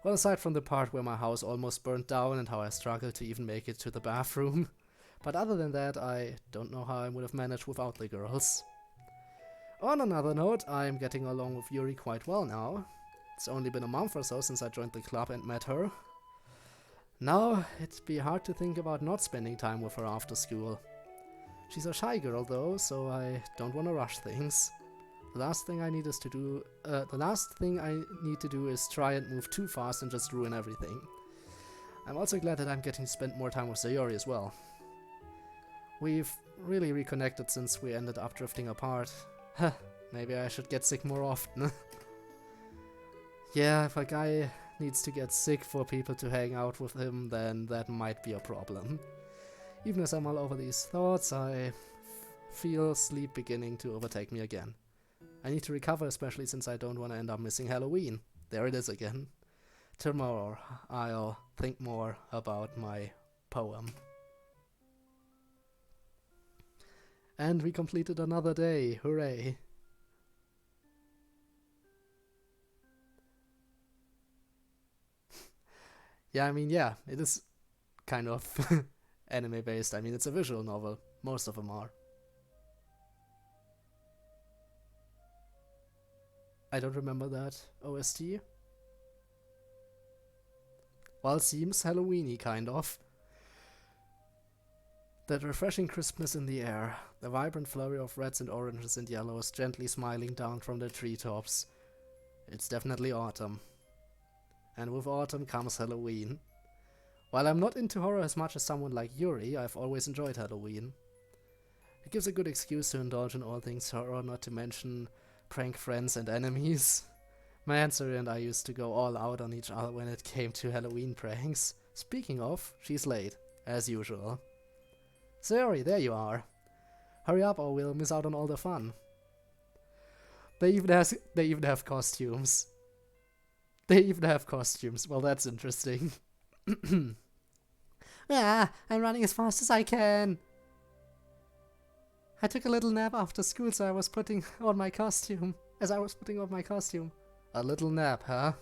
Well, aside from the part where my house almost burnt down and how I struggled to even make it to the bathroom. But other than that, I don't know how I would have managed without the girls. On another note, I'm getting along with Yuri quite well now. It's only been a month or so since I joined the club and met her. Now, it'd be hard to think about not spending time with her after school. She's a shy girl though, so I don't want to rush things. The last thing I need to do is try and move too fast and just ruin everything. I'm also glad that I'm getting to spend more time with Sayori as well. We've really reconnected since we ended up drifting apart. Maybe I should get sick more often. Yeah, if a guy needs to get sick for people to hang out with him, then that might be a problem. Even as I'm all over these thoughts, I feel sleep beginning to overtake me again. I need to recover, especially since I don't want to end up missing Halloween. There it is again. Tomorrow, I'll think more about my poem. And we completed another day. Hooray! Yeah, I mean, yeah, it is kind of anime-based. I mean, it's a visual novel. Most of them are. I don't remember that OST. Well, seems Halloween-y, kind of. That refreshing crispness in the air, the vibrant flurry of reds and oranges and yellows gently smiling down from the treetops. It's definitely autumn. And with autumn comes Halloween. While I'm not into horror as much as someone like Yuri, I've always enjoyed Halloween. It gives a good excuse to indulge in all things horror, not to mention prank friends and enemies. My Ansari and I used to go all out on each other when it came to Halloween pranks. Speaking of, she's late, as usual. Sayori, there you are. Hurry up or we'll miss out on all the fun. They even have costumes. Well, that's interesting. I'm running as fast as I can. I took a little nap after school, so I was putting on my costume. A little nap, huh?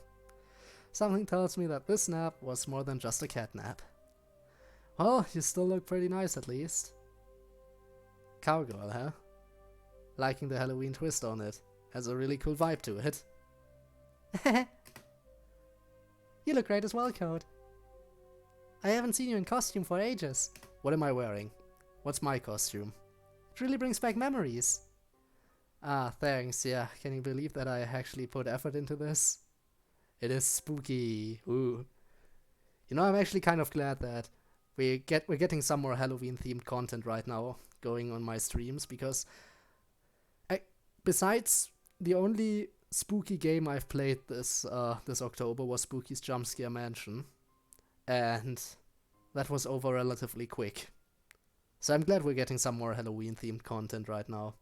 Something tells me that this nap was more than just a cat nap. Well, you still look pretty nice at least. Cowgirl, huh? Liking the Halloween twist on it. Has a really cool vibe to it. You look great as well, Code. I haven't seen you in costume for ages. What am I wearing? What's my costume? It really brings back memories. Ah, thanks, yeah. Can you believe that I actually put effort into this? It is spooky. Ooh. You know, I'm actually kind of glad that we're getting some more Halloween themed content right now going on my streams, because besides the only spooky game I've played this October was Spooky's Jumpscare Mansion, and that was over relatively quick. So I'm glad we're getting some more Halloween themed content right now.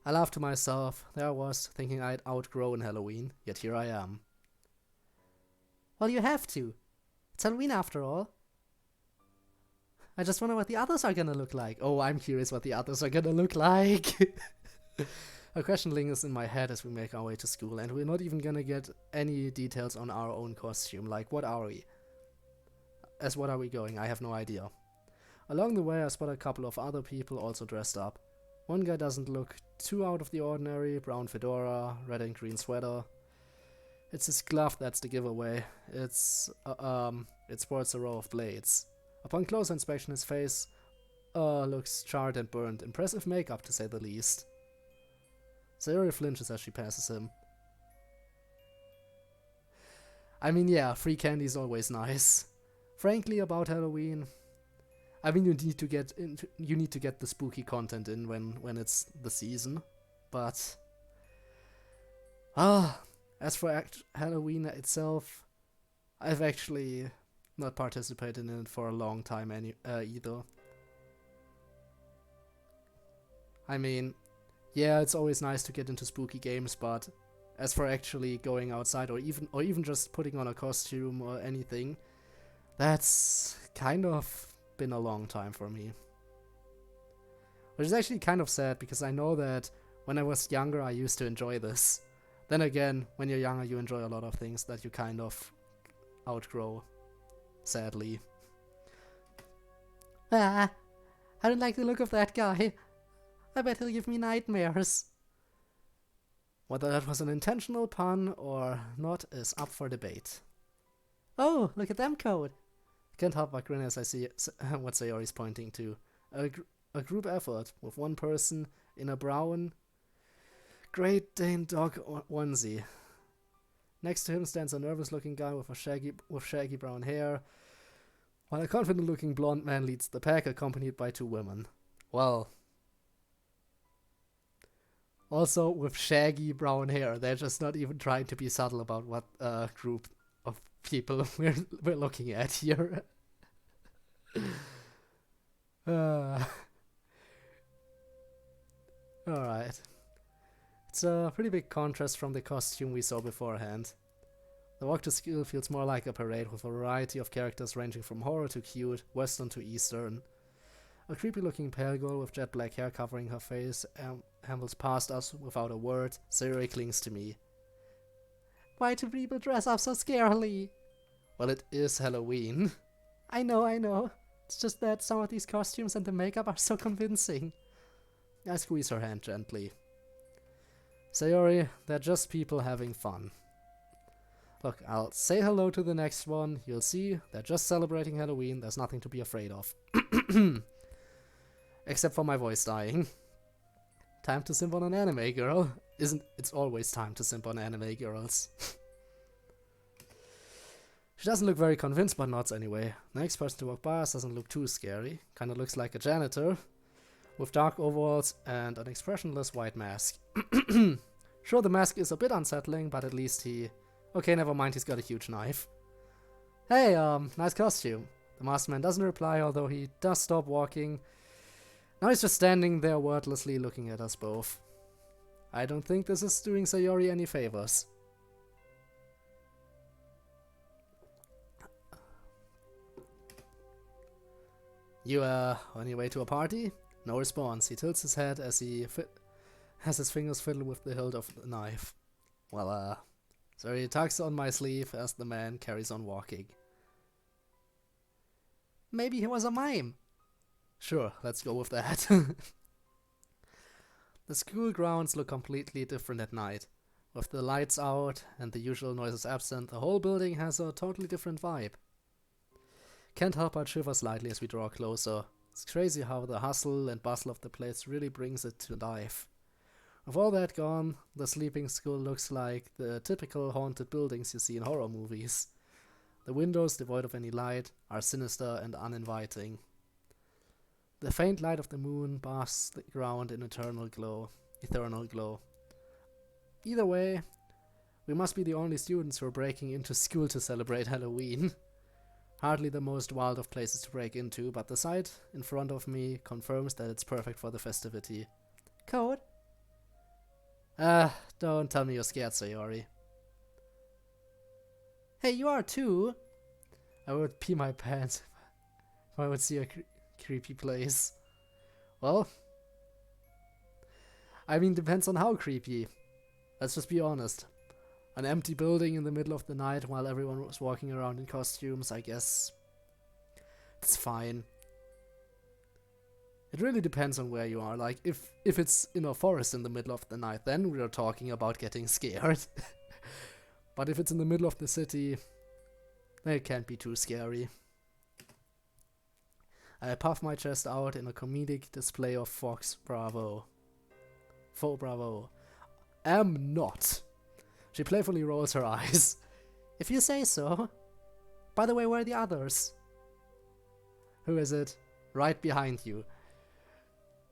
I laughed to myself. There I was, thinking I'd outgrown Halloween, yet here I am. Well, you have to. It's Halloween after all. I just wonder what the others are gonna look like. Oh, I'm curious what the others are gonna look like. A question lingers in my head as we make our way to school, and we're not even gonna get any details on our own costume. Like, what are we? What are we going? I have no idea. Along the way, I spot a couple of other people also dressed up. One guy doesn't look too out of the ordinary, brown fedora, red and green sweater. It's his glove that's the giveaway. It sports a row of blades. Upon closer inspection, his face looks charred and burned. Impressive makeup, to say the least. Sayori flinches as she passes him. I mean, yeah, free candy is always nice. Frankly, about Halloween, I mean, you need to get the spooky content in when it's the season, but as for Halloween itself, I've actually not participated in it for a long time either. I mean, yeah, it's always nice to get into spooky games, but as for actually going outside or even just putting on a costume or anything, that's kind of been a long time for me. Which is actually kind of sad, because I know that when I was younger I used to enjoy this. Then again, when you're younger you enjoy a lot of things that you kind of outgrow, sadly. Ah, I don't like the look of that guy. I bet he'll give me nightmares. Whether that was an intentional pun or not is up for debate. Oh, look at them, Code. Can't help but grin as I see what Sayori's pointing to. A group effort, with one person in a brown Great Dane dog onesie. Next to him stands a nervous-looking guy with shaggy brown hair, while a confident-looking blonde man leads the pack, accompanied by two women. Well, also with shaggy brown hair. They're just not even trying to be subtle about what group of people we're looking at here. Alright. It's a pretty big contrast from the costume we saw beforehand. The walk to school feels more like a parade, with a variety of characters ranging from horror to cute, western to eastern. A creepy-looking pale girl with jet black hair covering her face ambles past us without a word. Sayori clings to me. Why do people dress up so scarily? Well, it is Halloween. I know. It's just that some of these costumes and the makeup are so convincing. I squeeze her hand gently. Sayori, they're just people having fun. Look, I'll say hello to the next one. You'll see, they're just celebrating Halloween. There's nothing to be afraid of. Except for my voice dying. Time to simp on an anime girl. It's always time to simp on anime girls. She doesn't look very convinced, but nods anyway. The next person to walk by us doesn't look too scary. Kinda looks like a janitor, with dark overalls and an expressionless white mask. Sure, the mask is a bit unsettling, but at least he... Okay, never mind, he's got a huge knife. Hey, nice costume. The masked man doesn't reply, although he does stop walking. Now he's just standing there wordlessly looking at us both. I don't think this is doing Sayori any favors. You, on your way to a party? No response. He tilts his head as he has his fingers fiddle with the hilt of the knife. Well, so he tugs on my sleeve as the man carries on walking. Maybe he was a mime. Sure, let's go with that. The school grounds look completely different at night. With the lights out and the usual noises absent, the whole building has a totally different vibe. Can't help but shiver slightly as we draw closer. It's crazy how the hustle and bustle of the place really brings it to life. With all that gone, the sleeping school looks like the typical haunted buildings you see in horror movies. The windows, devoid of any light, are sinister and uninviting. The faint light of the moon basks the ground in eternal glow. Either way, we must be the only students who are breaking into school to celebrate Halloween. Hardly the most wild of places to break into, but the sight in front of me confirms that it's perfect for the festivity. Code? Don't tell me you're scared, Sayori. Hey, you are too. I would pee my pants if I would see a creepy place. Well, I mean, depends on how creepy. Let's just be honest. An empty building in the middle of the night while everyone was walking around in costumes, I guess it's fine. It really depends on where you are. Like, if it's in a forest in the middle of the night, then we're talking about getting scared. But if it's in the middle of the city, then it can't be too scary. I puff my chest out in a comedic display of Faux bravo. Am not. She playfully rolls her eyes. If you say so. By the way, where are the others? Who is it? Right behind you.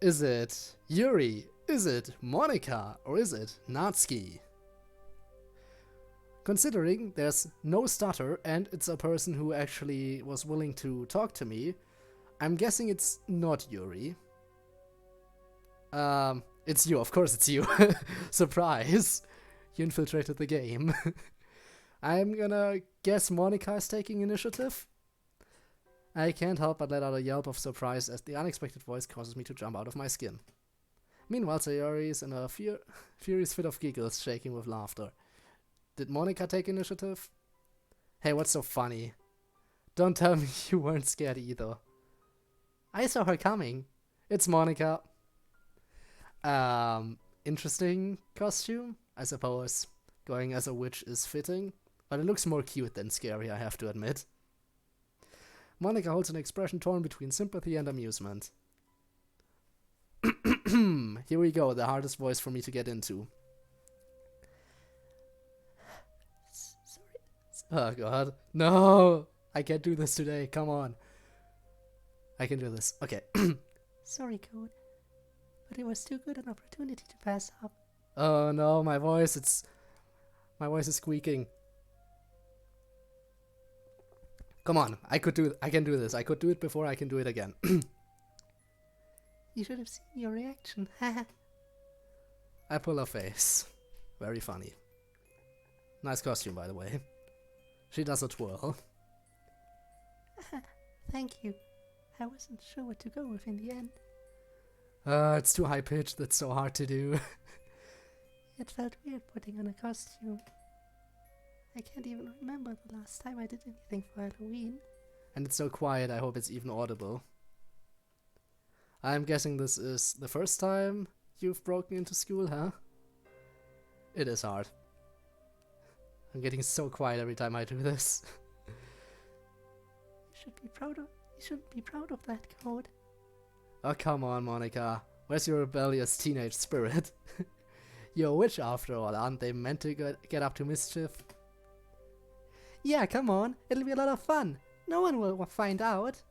Is it Yuri? Is it Monika? Or is it Natsuki? Considering there's no stutter and it's a person who actually was willing to talk to me, I'm guessing it's not Yuri. It's you, of course it's you. Surprise! You infiltrated the game. I'm gonna guess Monika is taking initiative. I can't help but let out a yelp of surprise as the unexpected voice causes me to jump out of my skin. Meanwhile, Sayori is in a furious fit of giggles, shaking with laughter. Did Monika take initiative? Hey, what's so funny? Don't tell me you weren't scared either. I saw her coming. It's Monika. Interesting costume, I suppose. Going as a witch is fitting, but it looks more cute than scary, I have to admit. Monika holds an expression torn between sympathy and amusement. Here we go, the hardest voice for me to get into. Oh god. No! I can't do this today, come on. I can do this. Okay. Sorry, Code. But it was too good an opportunity to pass up. Oh no, my voice is squeaking. Come on, I can do this. I could do it before I can do it again. You should have seen your reaction. I pull a face. Very funny. Nice costume, by the way. She does a twirl. Thank you. I wasn't sure what to go with in the end. It's too high pitched, that's so hard to do. It felt weird putting on a costume. I can't even remember the last time I did anything for Halloween. And it's so quiet, I hope it's even audible. I'm guessing this is the first time you've broken into school, huh? It is hard. I'm getting so quiet every time I do this. You shouldn't be proud of that, Code. Oh, come on, Monika. Where's your rebellious teenage spirit? You're a witch after all, aren't they meant to get up to mischief? Yeah, come on. It'll be a lot of fun. No one will find out.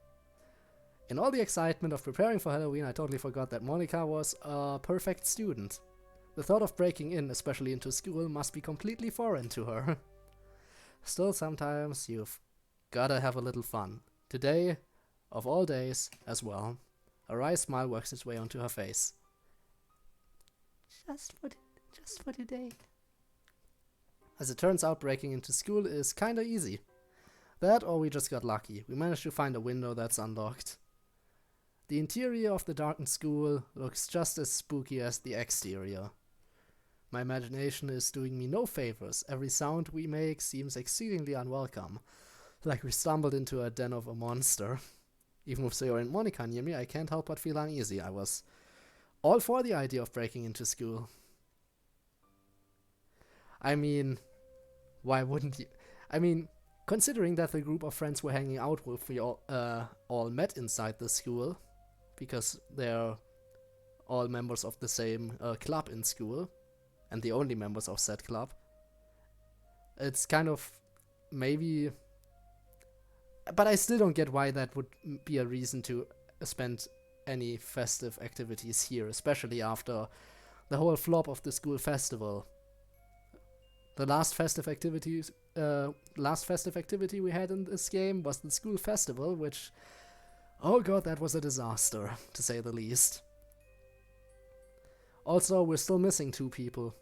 In all the excitement of preparing for Halloween, I totally forgot that Monika was a perfect student. The thought of breaking in, especially into school, must be completely foreign to her. Still, sometimes you've gotta have a little fun. Today, of all days, as well. A wry smile works its way onto her face. Just for today. As it turns out, breaking into school is kinda easy. That or we just got lucky. We managed to find a window that's unlocked. The interior of the darkened school looks just as spooky as the exterior. My imagination is doing me no favors. Every sound we make seems exceedingly unwelcome, like we stumbled into a den of a monster. Even with Sayori and Monika near me, I can't help but feel uneasy. I was all for the idea of breaking into school. I mean, why wouldn't you? I mean, considering that the group of friends we're hanging out with, we all met inside the school, because they're all members of the same club in school, and the only members of said club. It's kind of maybe, but I still don't get why that would be a reason to spend any festive activities here, especially after the whole flop of the school festival. The last festive activity we had in this game was the school festival, which, oh god, that was a disaster, to say the least. Also, we're still missing 2 people.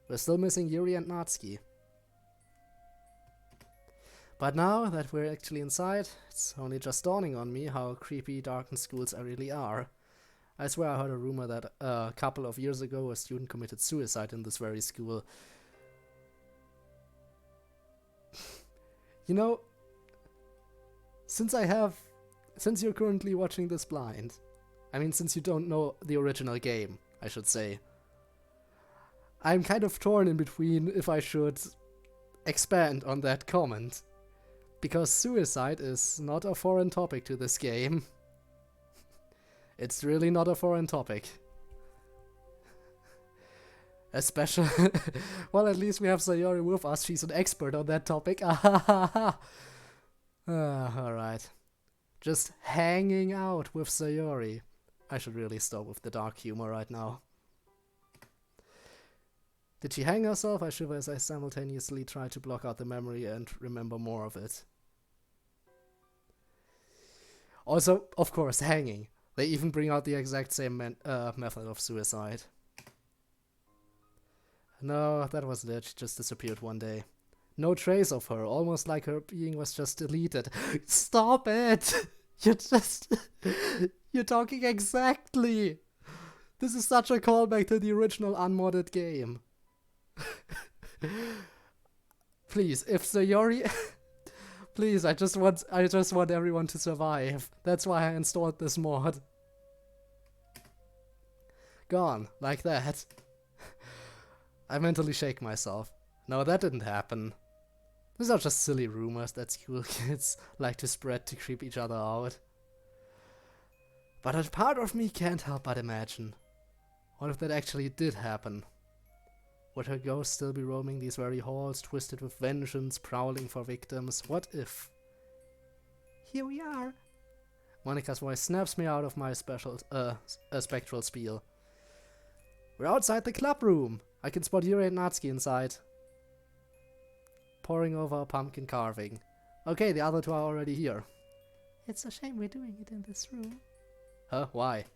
We're still missing Yuri and Natsuki. But now that we're actually inside, it's only just dawning on me how creepy darkened schools really are. I swear I heard a rumor that a couple of years ago a student committed suicide in this very school. You know, since you're currently watching this blind, I mean, since you don't know the original game, I should say, I'm kind of torn in between if I should expand on that comment. Because suicide is not a foreign topic to this game. It's really not a foreign topic. Especially, well, at least we have Sayori with us. She's an expert on that topic. Alright. Just hanging out with Sayori. I should really stop with the dark humor right now. Did she hang herself? I shiver as I simultaneously try to block out the memory and remember more of it. Also, of course, hanging. They even bring out the exact same method of suicide. No, that wasn't it. She just disappeared one day. No trace of her, almost like her being was just deleted. Stop it! You're talking exactly! This is such a callback to the original unmodded game. Please, if Sayori... Please, I just want everyone to survive. That's why I installed this mod. Gone, like that. I mentally shake myself. No, that didn't happen. These are just silly rumors that school kids like to spread to creep each other out. But a part of me can't help but imagine. What if that actually did happen? Would her ghost still be roaming these very halls, twisted with vengeance, prowling for victims? What if? Here we are. Monika's voice snaps me out of my spectral spiel. We're outside the club room. I can spot Yuri and Natsuki inside. Poring over a pumpkin carving. Okay, the other 2 are already here. It's a shame we're doing it in this room. Huh? Why?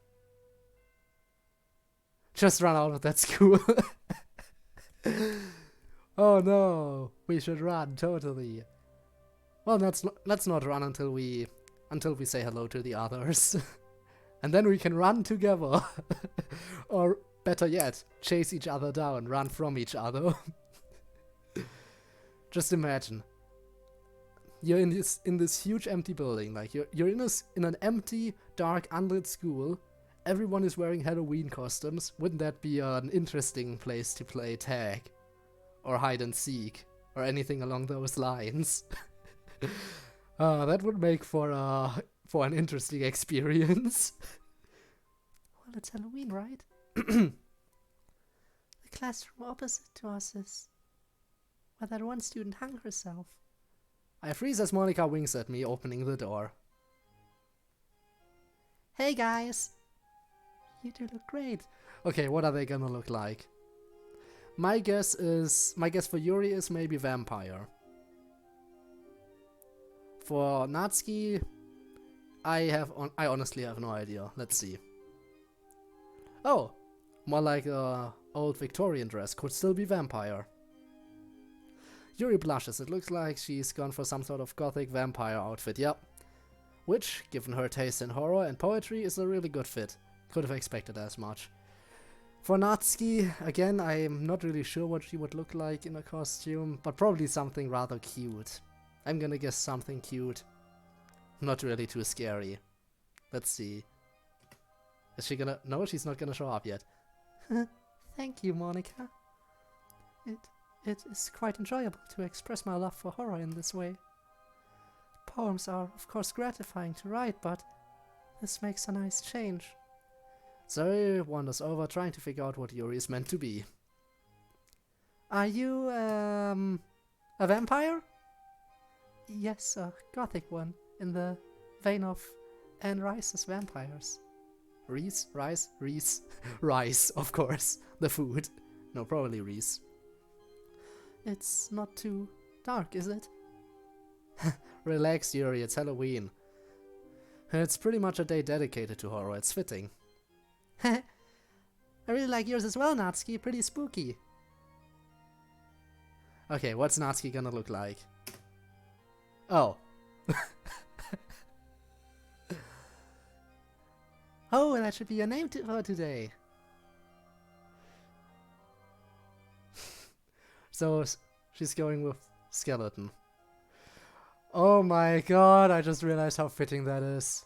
Just run out of that school. Oh no, we should run, totally. Well, let's not run until we say hello to the others. And then we can run together. Or better yet, chase each other down, run from each other. Just imagine. You're in this huge empty building, like you're in an empty, dark, unlit school. Everyone is wearing Halloween costumes. Wouldn't that be an interesting place to play tag? Or hide and seek? Or anything along those lines? That would make for an interesting experience. Well, it's Halloween, right? The classroom opposite to us is where that one student hung herself. I freeze as Monika winks at me, opening the door. Hey guys! You two look great. Okay, what are they gonna look like? My guess for Yuri is maybe vampire. For Natsuki, I honestly have no idea. Let's see. Oh, more like a old Victorian dress. Could still be vampire. Yuri blushes. It looks like she's gone for some sort of gothic vampire outfit. Yep. Which, given her taste in horror and poetry, is a really good fit. Could have expected as much. For Natsuki, again, I'm not really sure what she would look like in a costume, but probably something rather cute. I'm gonna guess something cute. Not really too scary. Let's see. Is she gonna... No, she's not gonna show up yet. Thank you, Monika. It is quite enjoyable to express my love for horror in this way. Poems are, of course, gratifying to write, but this makes a nice change. Sayori wanders over, trying to figure out what Yuri is meant to be. Are you, a vampire? Yes, a gothic one, in the vein of Anne Rice's vampires. Reese? Rice? Reese? Rice, of course. The food. No, probably Reese. It's not too dark, is it? Relax, Yuri, it's Halloween. It's pretty much a day dedicated to horror, it's fitting. I really like yours as well, Natsuki, pretty spooky. Okay, what's Natsuki gonna look like? Oh. Oh, that should be your name for today. So, she's going with skeleton. Oh my god, I just realized how fitting that is.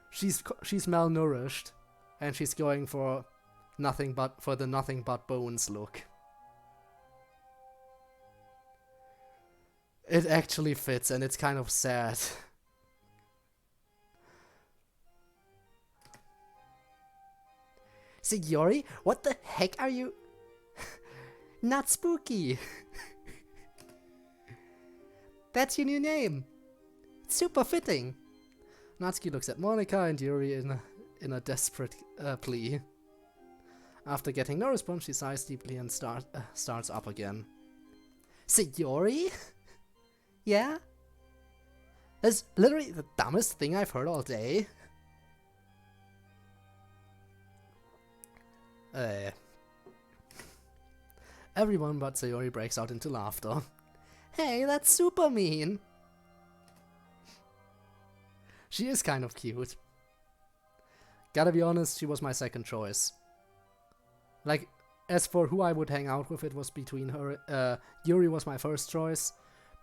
She's malnourished, and she's going for the nothing but bones look. It actually fits, and it's kind of sad. Sayori, what the heck are you? Not spooky. That's your new name. It's super fitting. Natsuki looks at Monika and Yuri in a desperate plea. After getting no response, she sighs deeply and starts up again. Sayori? Yeah? That's literally the dumbest thing I've heard all day. Everyone but Sayori breaks out into laughter. Hey, that's super mean. She is kind of cute. Gotta be honest, she was my second choice. Like, as for who I would hang out with, it was between her. Yuri was my first choice,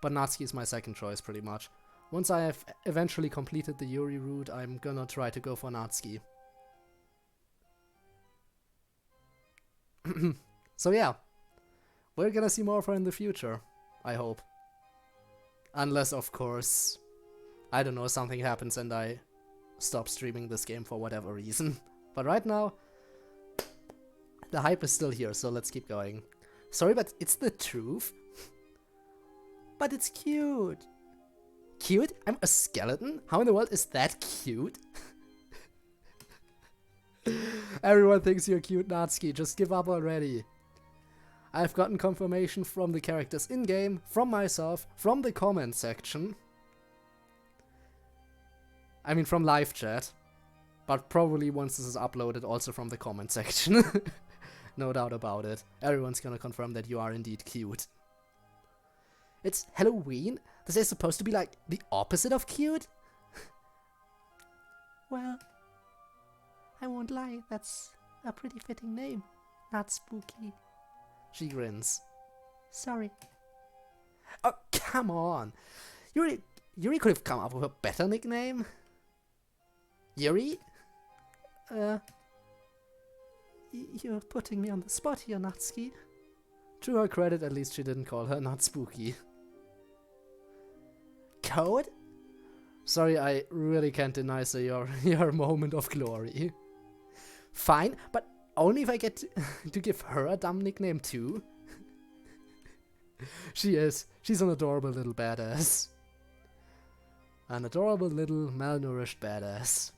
but Natsuki is my second choice, pretty much. Once I have eventually completed the Yuri route, I'm gonna try to go for Natsuki. So yeah, we're gonna see more of her in the future, I hope. Unless, of course, I don't know, something happens and I stop streaming this game for whatever reason. But right now, the hype is still here, so let's keep going. Sorry, but it's the truth. But it's cute. Cute? I'm a skeleton? How in the world is that cute? Everyone thinks you're cute, Natsuki. Just give up already. I've gotten confirmation from the characters in-game, from myself, from the comment section. I mean, from live chat. But probably once this is uploaded, also from the comment section. No doubt about it. Everyone's gonna confirm that you are indeed cute. It's Halloween? This is supposed to be like the opposite of cute? Well, I won't lie, that's a pretty fitting name. Not spooky. She grins. Sorry. Oh, come on! Yuri could have come up with a better nickname. Yuri? You're putting me on the spot here, Natsuki. To her credit, at least she didn't call her not spooky. Code? Sorry, I really can't deny your moment of glory. Fine, but only if I get to give her a dumb nickname too. She's an adorable little badass. An adorable little malnourished badass.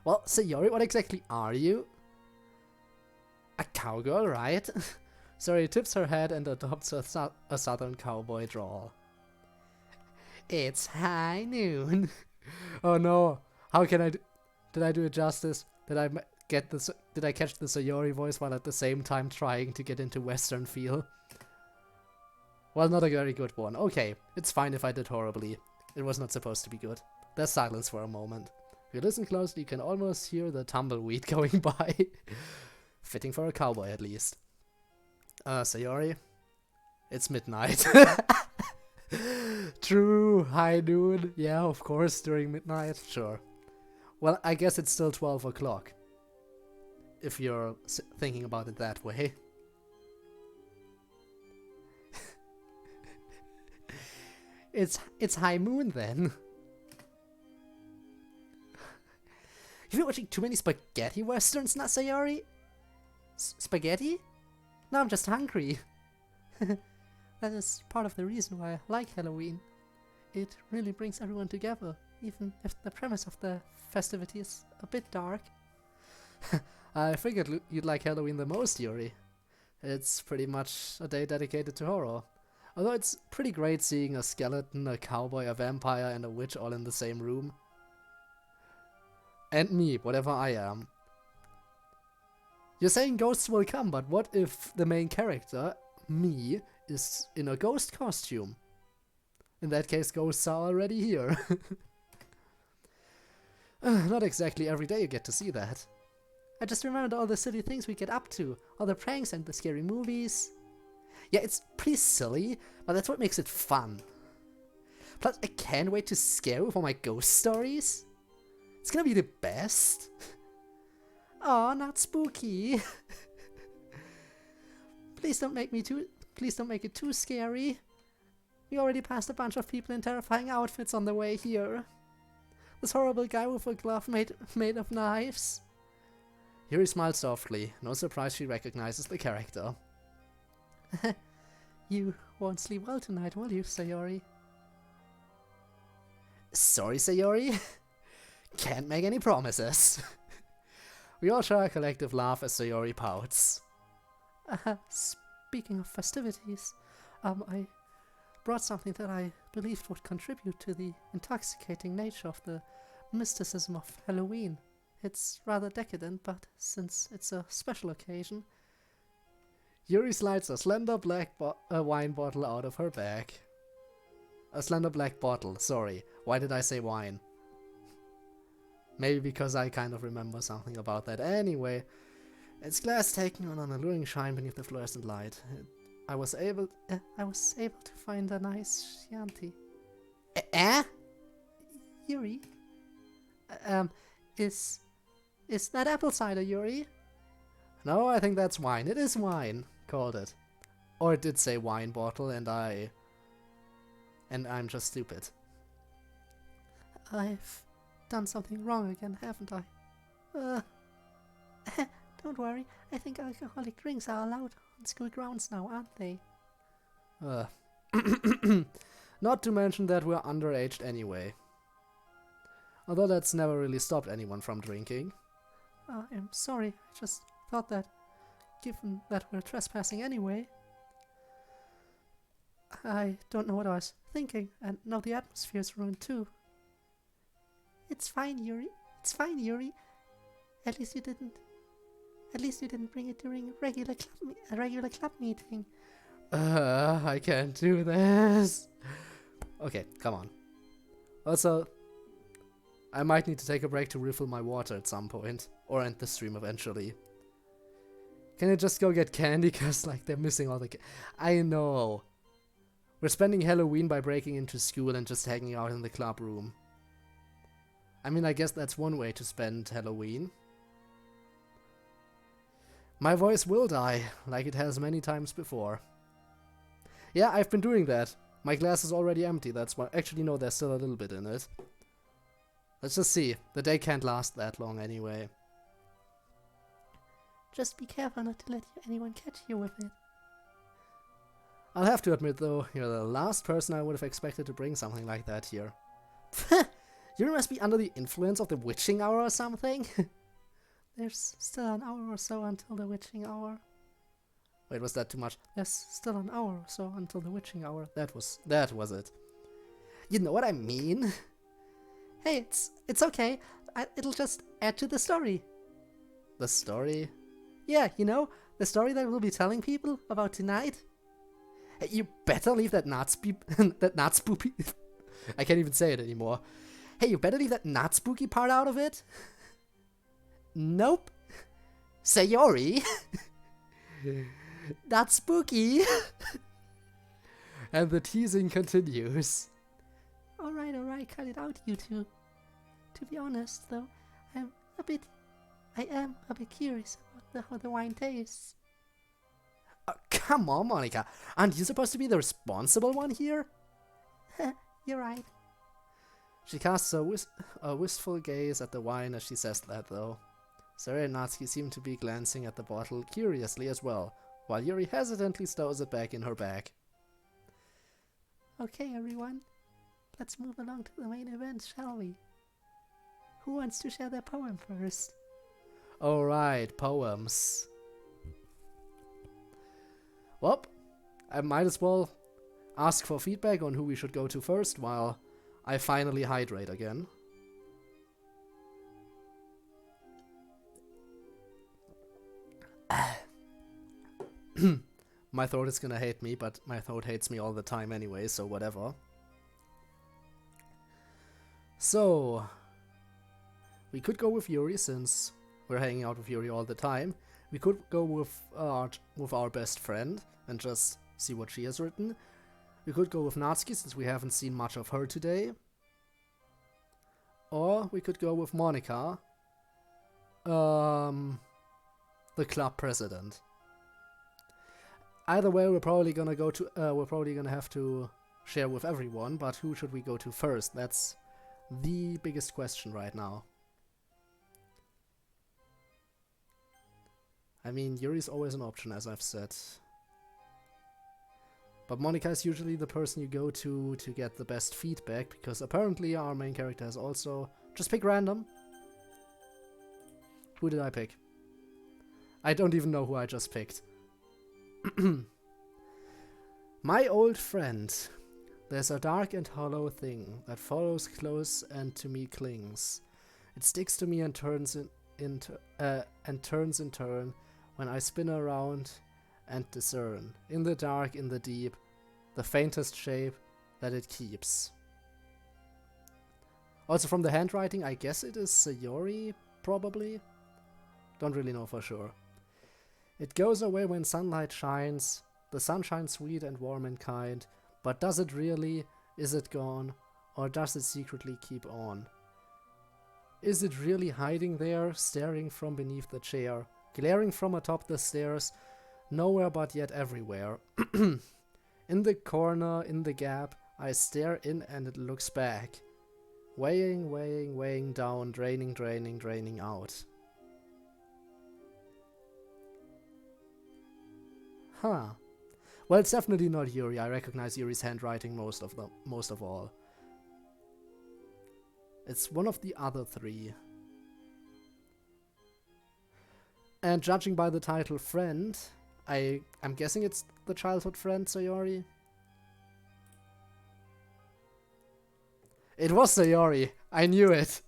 Well, Sayori, what exactly are you? A cowgirl, right? Sorry, tips her head and adopts a southern cowboy drawl. It's high noon. Oh no! How can I? Did I do it justice? Did I catch the Sayori voice while at the same time trying to get into Western feel? Well, not a very good one. Okay, it's fine if I did horribly. It was not supposed to be good. There's silence for a moment. If you listen closely, you can almost hear the tumbleweed going by. Fitting for a cowboy, at least. Sayori? It's midnight. True, high noon. Yeah, of course, during midnight. Sure. Well, I guess it's still 12 o'clock. If you're thinking about it that way. It's high moon then. You've been watching too many spaghetti westerns, not Sayori? Spaghetti? No, I'm just hungry. That is part of the reason why I like Halloween. It really brings everyone together, even if the premise of the festivity is a bit dark. I figured you'd like Halloween the most, Yuri. It's pretty much a day dedicated to horror. Although it's pretty great seeing a skeleton, a cowboy, a vampire, and a witch all in the same room. And me, whatever I am. You're saying ghosts will come, but what if the main character, me, is in a ghost costume? In that case, ghosts are already here. Not exactly every day you get to see that. I just remembered all the silly things we get up to, all the pranks and the scary movies. Yeah, it's pretty silly, but that's what makes it fun. Plus, I can't wait to scare you for my ghost stories. It's gonna be the best. Oh, not spooky. Please don't make it too scary. We already passed a bunch of people in terrifying outfits on the way here. This horrible guy with a glove made of knives. Yuri smiles softly. No surprise she recognizes the character. You won't sleep well tonight, will you, Sayori? Sorry, Sayori. Can't make any promises. We all share a collective laugh as Sayori pouts. Speaking of festivities, I brought something that I believed would contribute to the intoxicating nature of the mysticism of Halloween. It's rather decadent, but since it's a special occasion... Yuri slides a slender black wine bottle out of her bag. A slender black bottle, sorry. Why did I say wine? Maybe because I kind of remember something about that. Anyway, its glass taking on an alluring shine beneath the fluorescent light. I was able to find a nice Chianti. Yuri? Is that apple cider, Yuri? No, I think that's wine. It is wine, called it. Or it did say wine bottle, and I'm just stupid. I've done something wrong again, haven't I? Don't worry. I think alcoholic drinks are allowed on school grounds now, aren't they? Not to mention that we're underaged anyway. Although that's never really stopped anyone from drinking. I'm sorry. I just thought that, given that we're trespassing anyway... I don't know what I was thinking, and now the atmosphere's ruined too. It's fine, Yuri. It's fine, Yuri. At least you didn't bring it during a regular club meeting. I can't do this. Okay, come on. Also, I might need to take a break to refill my water at some point, or end the stream eventually. Can I just go get candy? Cause like they're missing all the. I know. We're spending Halloween by breaking into school and just hanging out in the club room. I mean, I guess that's one way to spend Halloween. My voice will die, like it has many times before. Yeah, I've been doing that. My glass is already empty, that's why. Actually, no, there's still a little bit in it. Let's just see. The day can't last that long anyway. Just be careful not to let anyone catch you with it. I'll have to admit, though, you're the last person I would have expected to bring something like that here. You must be under the influence of the witching hour or something? There's still an hour or so until the witching hour. Wait, was that too much? There's still an hour or so until the witching hour. That was it. You know what I mean? Hey, it's okay. It'll just add to the story. The story? Yeah, you know, the story that we'll be telling people about tonight. Hey, you better leave that not spooky. I can't even say it anymore. Hey, you better leave that not spooky part out of it. Nope. Sayori. Not spooky. And the teasing continues. Alright, cut it out, you two. To be honest, though, I am a bit curious about how the wine tastes. Come on, Monica. Aren't you supposed to be the responsible one here? You're right. She casts a wistful gaze at the wine as she says that, though. Sayori and Natsuki seem to be glancing at the bottle curiously as well, while Yuri hesitantly stows it back in her bag. Okay, everyone. Let's move along to the main event, shall we? Who wants to share their poem first? Alright, poems. Well, I might as well ask for feedback on who we should go to first while I finally hydrate again. My throat is gonna hate me, but my throat hates me all the time anyway, so whatever. So, we could go with Yuri since we're hanging out with Yuri all the time. We could go with our best friend and just see what she has written. We could go with Natsuki since we haven't seen much of her today. Or we could go with Monika, the club president. Either way, we're probably gonna have to share with everyone, but who should we go to first? That's the biggest question right now. I mean, Yuri's always an option, as I've said. But Monika is usually the person you go to get the best feedback, because apparently our main character has also... Just pick random. Who did I pick? I don't even know who I just picked. My old friend. There's a dark and hollow thing that follows close and to me clings. It sticks to me and turns in turn when I spin around and discern, in the dark, in the deep, the faintest shape that it keeps. Also from the handwriting, I guess it is Sayori, probably? Don't really know for sure. It goes away when sunlight shines, the sunshine sweet and warm and kind, but does it really? Is it gone? Or does it secretly keep on? Is it really hiding there, staring from beneath the chair, glaring from atop the stairs, nowhere but yet everywhere? In the corner, in the gap, I stare in and it looks back. Weighing, weighing, weighing down, draining, draining, draining out. Huh. Well, it's definitely not Yuri. I recognize Yuri's handwriting most of all. It's one of the other three. And judging by the title friend, I'm guessing it's the childhood friend, Sayori? It was Sayori! I knew it!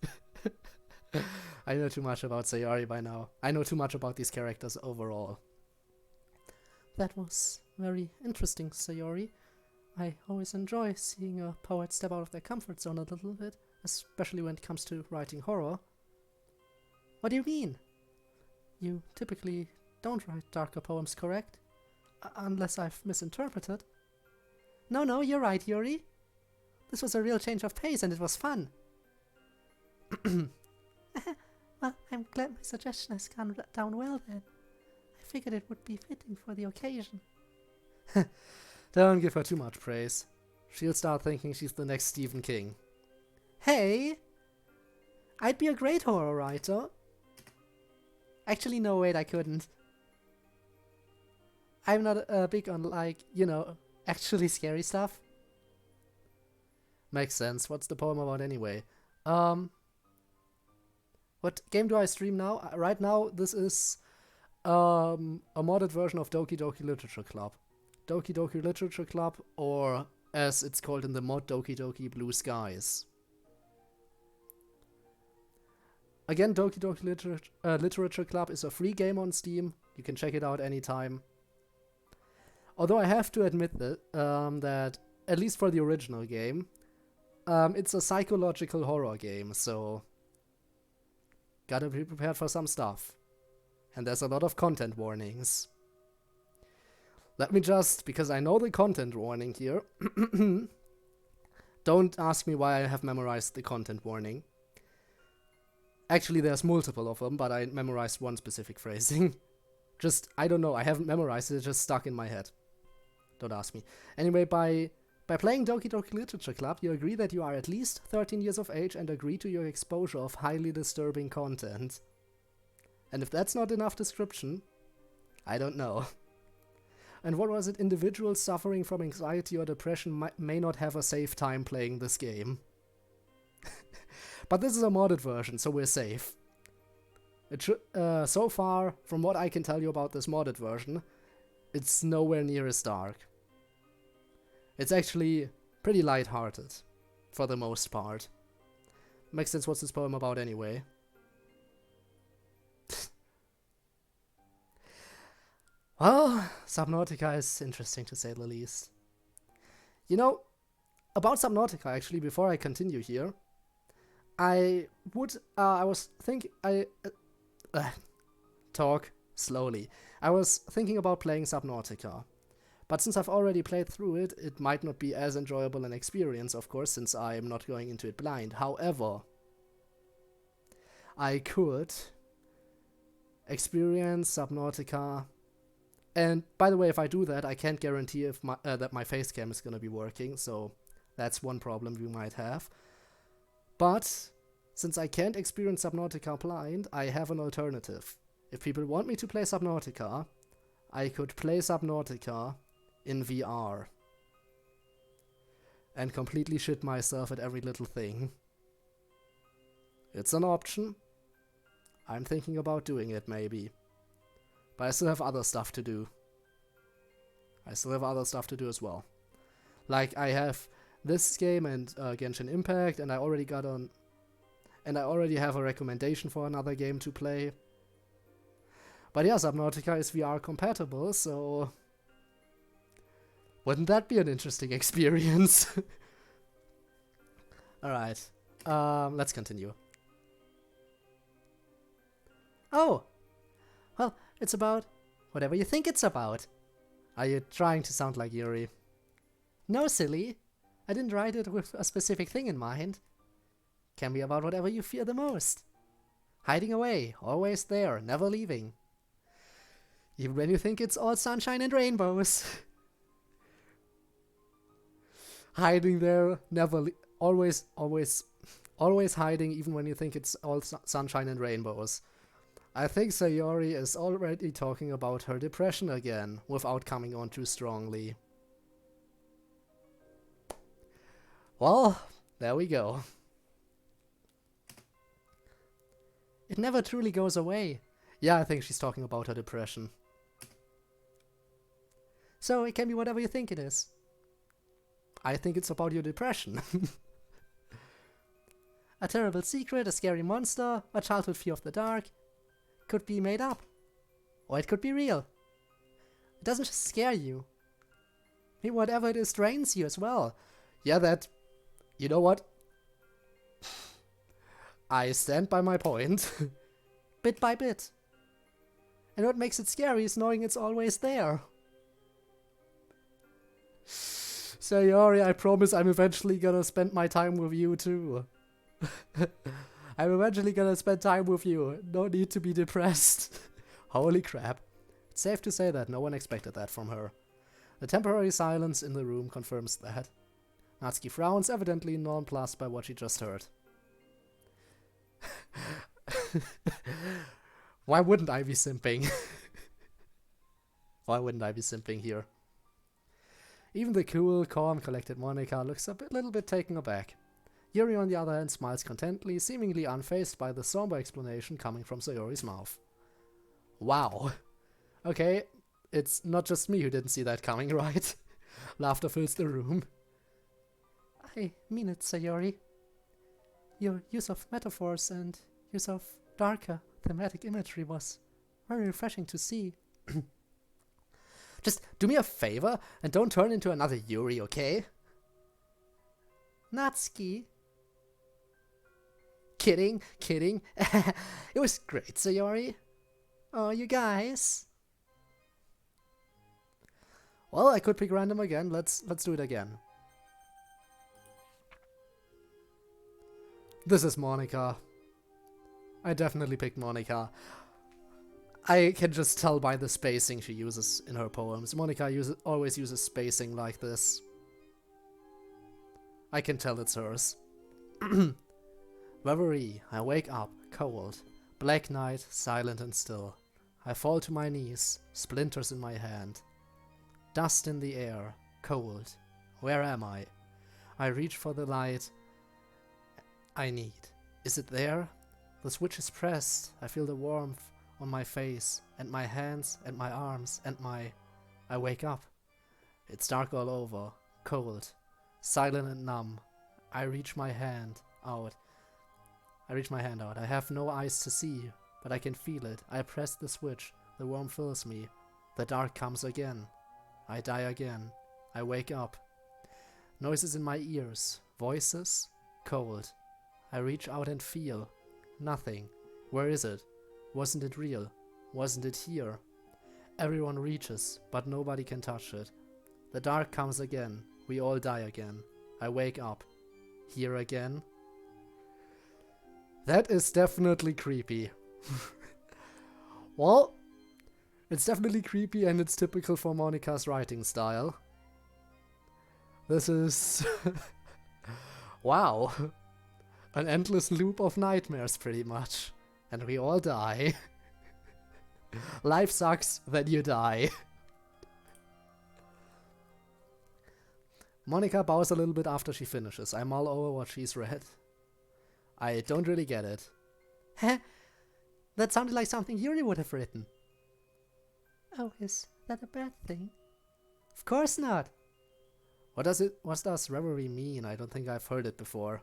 I know too much about Sayori by now. I know too much about these characters overall. That was very interesting, Sayori. I always enjoy seeing a poet step out of their comfort zone a little bit, especially when it comes to writing horror. What do you mean? You typically don't write darker poems, correct? Unless I've misinterpreted. No, you're right, Yuri. This was a real change of pace and it was fun. Well, I'm glad my suggestion has gone down well then. I figured it would be fitting for the occasion. Don't give her too much praise. She'll start thinking she's the next Stephen King. Hey! I'd be a great horror writer. Actually, no, wait, I couldn't. I'm not big on, like, actually scary stuff. Makes sense. What's the poem about anyway? What game do I stream now? Right now, this is a modded version of Doki Doki Literature Club. Doki Doki Literature Club, or as it's called in the mod, Doki Doki Blue Skies. Again, Doki Doki Literature Club is a free game on Steam. You can check it out anytime. Although I have to admit that, at least for the original game, it's a psychological horror game, so gotta be prepared for some stuff. And there's a lot of content warnings. Let me just, because I know the content warning here, don't ask me why I have memorized the content warning. Actually, there's multiple of them, but I memorized one specific phrasing. I don't know, I haven't memorized it, it's just stuck in my head. Don't ask me. Anyway, by By playing Doki Doki Literature Club, you agree that you are at least 13 years of age and agree to your exposure of highly disturbing content. And if that's not enough description, I don't know. And what was it? Individuals suffering from anxiety or depression may not have a safe time playing this game. But this is a modded version, so we're safe. So far, from what I can tell you about this modded version, it's nowhere near as dark. It's actually pretty light-hearted, for the most part. Makes sense, what's this poem about anyway? Well, Subnautica is interesting to say the least. You know, about Subnautica actually, before I continue here, talk slowly. I was thinking about playing Subnautica. But since I've already played through it, it might not be as enjoyable an experience, of course, since I'm not going into it blind. However, I could experience Subnautica. And by the way, if I do that, I can't guarantee if that my face cam is going to be working, so that's one problem we might have. But since I can't experience Subnautica blind, I have an alternative. If people want me to play Subnautica, I could play Subnautica in VR and completely shit myself at every little thing. It's an option. I'm thinking about doing it, maybe. But I still have other stuff to do. As well. Like, I have this game and Genshin Impact, and I already have a recommendation for another game to play. But yeah, Subnautica is VR compatible, so wouldn't that be an interesting experience? Alright, let's continue. Oh! Well, it's about whatever you think it's about. Are you trying to sound like Yuri? No, silly. I didn't write it with a specific thing in mind. Can be about whatever you fear the most. Hiding away, always there, never leaving. Even when you think it's all sunshine and rainbows. Hiding there, always hiding, even when you think it's all sunshine and rainbows. I think Sayori is already talking about her depression again, without coming on too strongly. Well, there we go. It never truly goes away. Yeah, I think she's talking about her depression. So it can be whatever you think it is. I think it's about your depression. A terrible secret, a scary monster, a childhood fear of the dark. Could be made up. Or it could be real. It doesn't just scare you. Maybe whatever it is drains you as well. Yeah, that... You know what? I stand by my point. Bit by bit. And what makes it scary is knowing it's always there. Sayori, I promise I'm eventually gonna spend my time with you too. I'm eventually gonna spend time with you. No need to be depressed. Holy crap. It's safe to say that no one expected that from her. The temporary silence in the room confirms that. Natsuki frowns, evidently nonplussed by what she just heard. Why wouldn't I be simping? Why wouldn't I be simping here? Even the cool, calm, collected Monika looks a little bit taken aback. Yuri, on the other hand, smiles contentedly, seemingly unfazed by the somber explanation coming from Sayori's mouth. Wow. Okay, it's not just me who didn't see that coming, right? Laughter fills the room. I mean it, Sayori. Your use of metaphors and use of darker thematic imagery was very refreshing to see. Just do me a favor and don't turn into another Yuri, okay? Natsuki. Kidding. It was great, Sayori. Oh, you guys. Well, I could pick random again. Let's do it again. This is Monika. I definitely picked Monika. I can just tell by the spacing she uses in her poems. Monika always uses spacing like this. I can tell it's hers. Reverie, I wake up, cold. Black night, silent and still. I fall to my knees, splinters in my hand. Dust in the air, cold. Where am I? I reach for the light I need. Is it there? The switch is pressed. I feel the warmth on my face, and my hands, and my arms, and my... I wake up. It's dark all over, cold, silent and numb. I reach my hand out. I have no eyes to see, but I can feel it. I press the switch. The warmth fills me. The dark comes again. I die again. I wake up. Noises in my ears. Voices. Cold. I reach out and feel. Nothing. Where is it? Wasn't it real? Wasn't it here? Everyone reaches, but nobody can touch it. The dark comes again. We all die again. I wake up. Here again. That is definitely creepy. Well, it's definitely creepy and it's typical for Monika's writing style. This is... wow. An endless loop of nightmares, pretty much. And we all die. Life sucks, then you die. Monika bows a little bit after she finishes. I mull over what she's read. I don't really get it. Heh? That sounded like something Yuri would have written. Oh, is that a bad thing? Of course not. What does reverie mean? I don't think I've heard it before.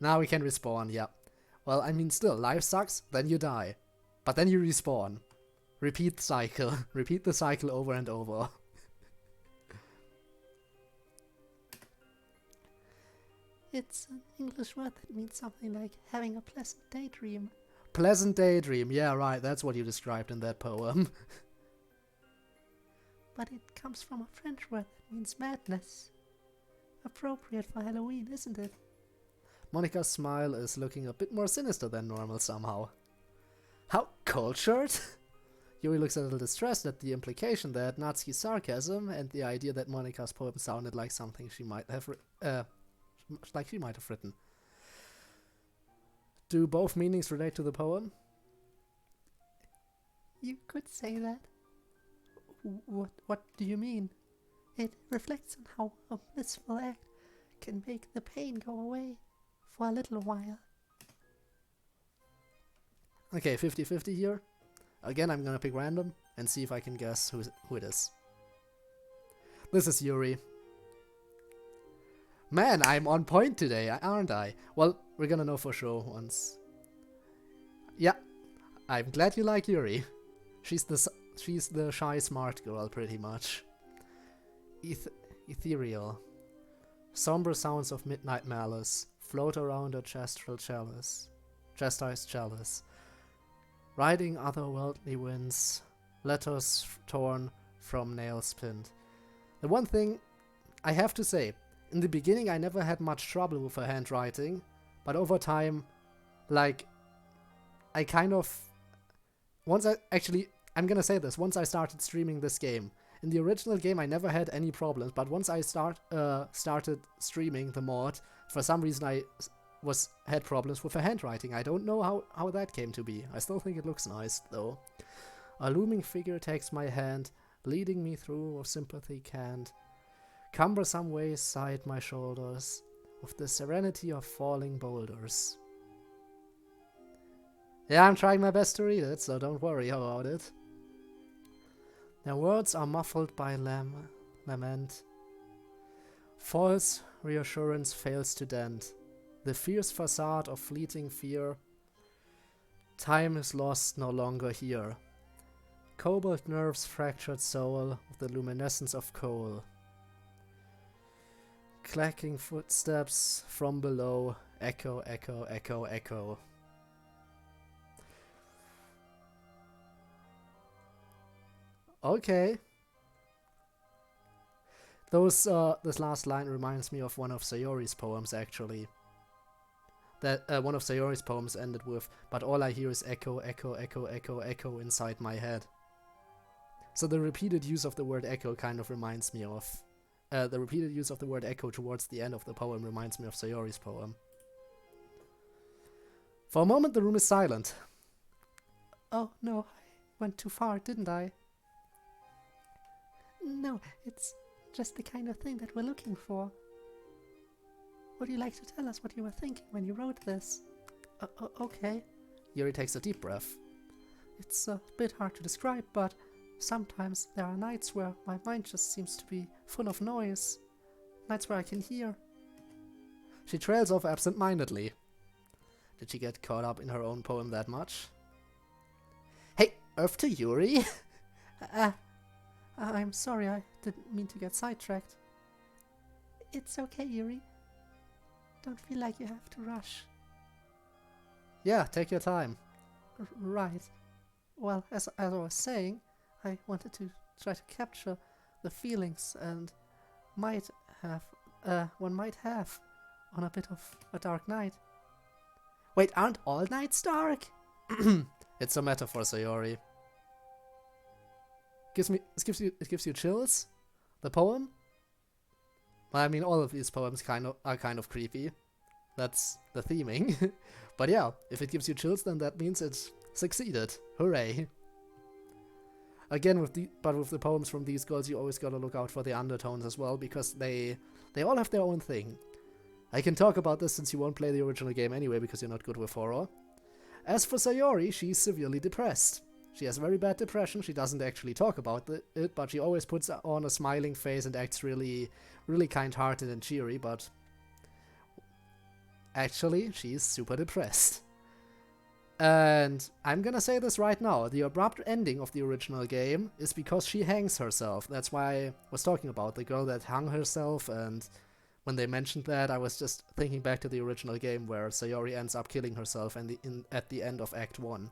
Now we can respawn, yeah. Well, I mean still, life sucks, then you die. But then you respawn. Repeat cycle. Repeat the cycle over and over. It's an English word that means something like having a pleasant daydream. Pleasant daydream, yeah, right, that's what you described in that poem. But it comes from a French word that means madness. Appropriate for Halloween, isn't it? Monika's smile is looking a bit more sinister than normal somehow. How cultured? Yuri looks a little distressed at the implication that Natsuki's sarcasm and the idea that Monika's poem sounded like something she might have written. Do both meanings relate to the poem? You could say that. What do you mean? It reflects on how a blissful act can make the pain go away for a little while. Okay, 50-50 here. Again, I'm gonna pick random and see if I can guess who it is. This is Yuri. Man, I'm on point today, aren't I? Well, we're gonna know for sure once. Yeah, I'm glad you like Yuri. She's the shy smart girl, pretty much. Ethereal. Somber sounds of midnight malice float around a chastised chalice. Riding otherworldly winds, letters torn from nails pinned. The one thing I have to say, in the beginning I never had much trouble with her handwriting, but over time, like, I kind of... I'm gonna say this, once I started streaming this game. In the original game I never had any problems, but once I started streaming the mod, for some reason I had problems with the handwriting. I don't know how that came to be. I still think it looks nice, though. A looming figure takes my hand, leading me through a sympathy canned. Cumbersome ways side my shoulders, with the serenity of falling boulders. Yeah, I'm trying my best to read it, so don't worry about it. Their words are muffled by lament. False reassurance fails to dent the fierce facade of fleeting fear. Time is lost, no longer here. Cobalt nerves, fractured soul of the luminescence of coal. Clacking footsteps from below, echo, echo, echo, echo. Okay. This last line reminds me of one of Sayori's poems, actually. That one of Sayori's poems ended with, "But all I hear is echo, echo, echo, echo, echo inside my head." So the repeated use of the word echo kind of reminds me of The repeated use of the word echo towards the end of the poem reminds me of Sayori's poem. For a moment, the room is silent. Oh no, I went too far, didn't I? No, it's just the kind of thing that we're looking for. Would you like to tell us what you were thinking when you wrote this? Okay. Yuri takes a deep breath. It's a bit hard to describe, but sometimes there are nights where my mind just seems to be full of noise. Nights where I can hear. She trails off absent-mindedly. Did she get caught up in her own poem that much? Hey, Earth to Yuri? I'm sorry, I didn't mean to get sidetracked. It's okay, Yuri. Don't feel like you have to rush. Yeah, take your time. Right. Well, as I was saying, I wanted to try to capture the feelings and one might have on a bit of a dark night. Wait, aren't all nights dark? It's a metaphor, Sayori. It gives you chills? The poem? Well, I mean, all of these poems are kind of creepy. That's the theming. But yeah, if it gives you chills, then that means it succeeded. Hooray. Again, with the poems from these girls, you always gotta look out for the undertones as well, because they all have their own thing. I can talk about this since you won't play the original game anyway, because you're not good with horror. As for Sayori, she's severely depressed. She has very bad depression. She doesn't actually talk about it, but she always puts on a smiling face and acts really, really kind-hearted and cheery, but actually, she's super depressed. And I'm gonna say this right now, the abrupt ending of the original game is because she hangs herself. That's why I was talking about the girl that hung herself, and when they mentioned that, I was just thinking back to the original game where Sayori ends up killing herself at the end of Act 1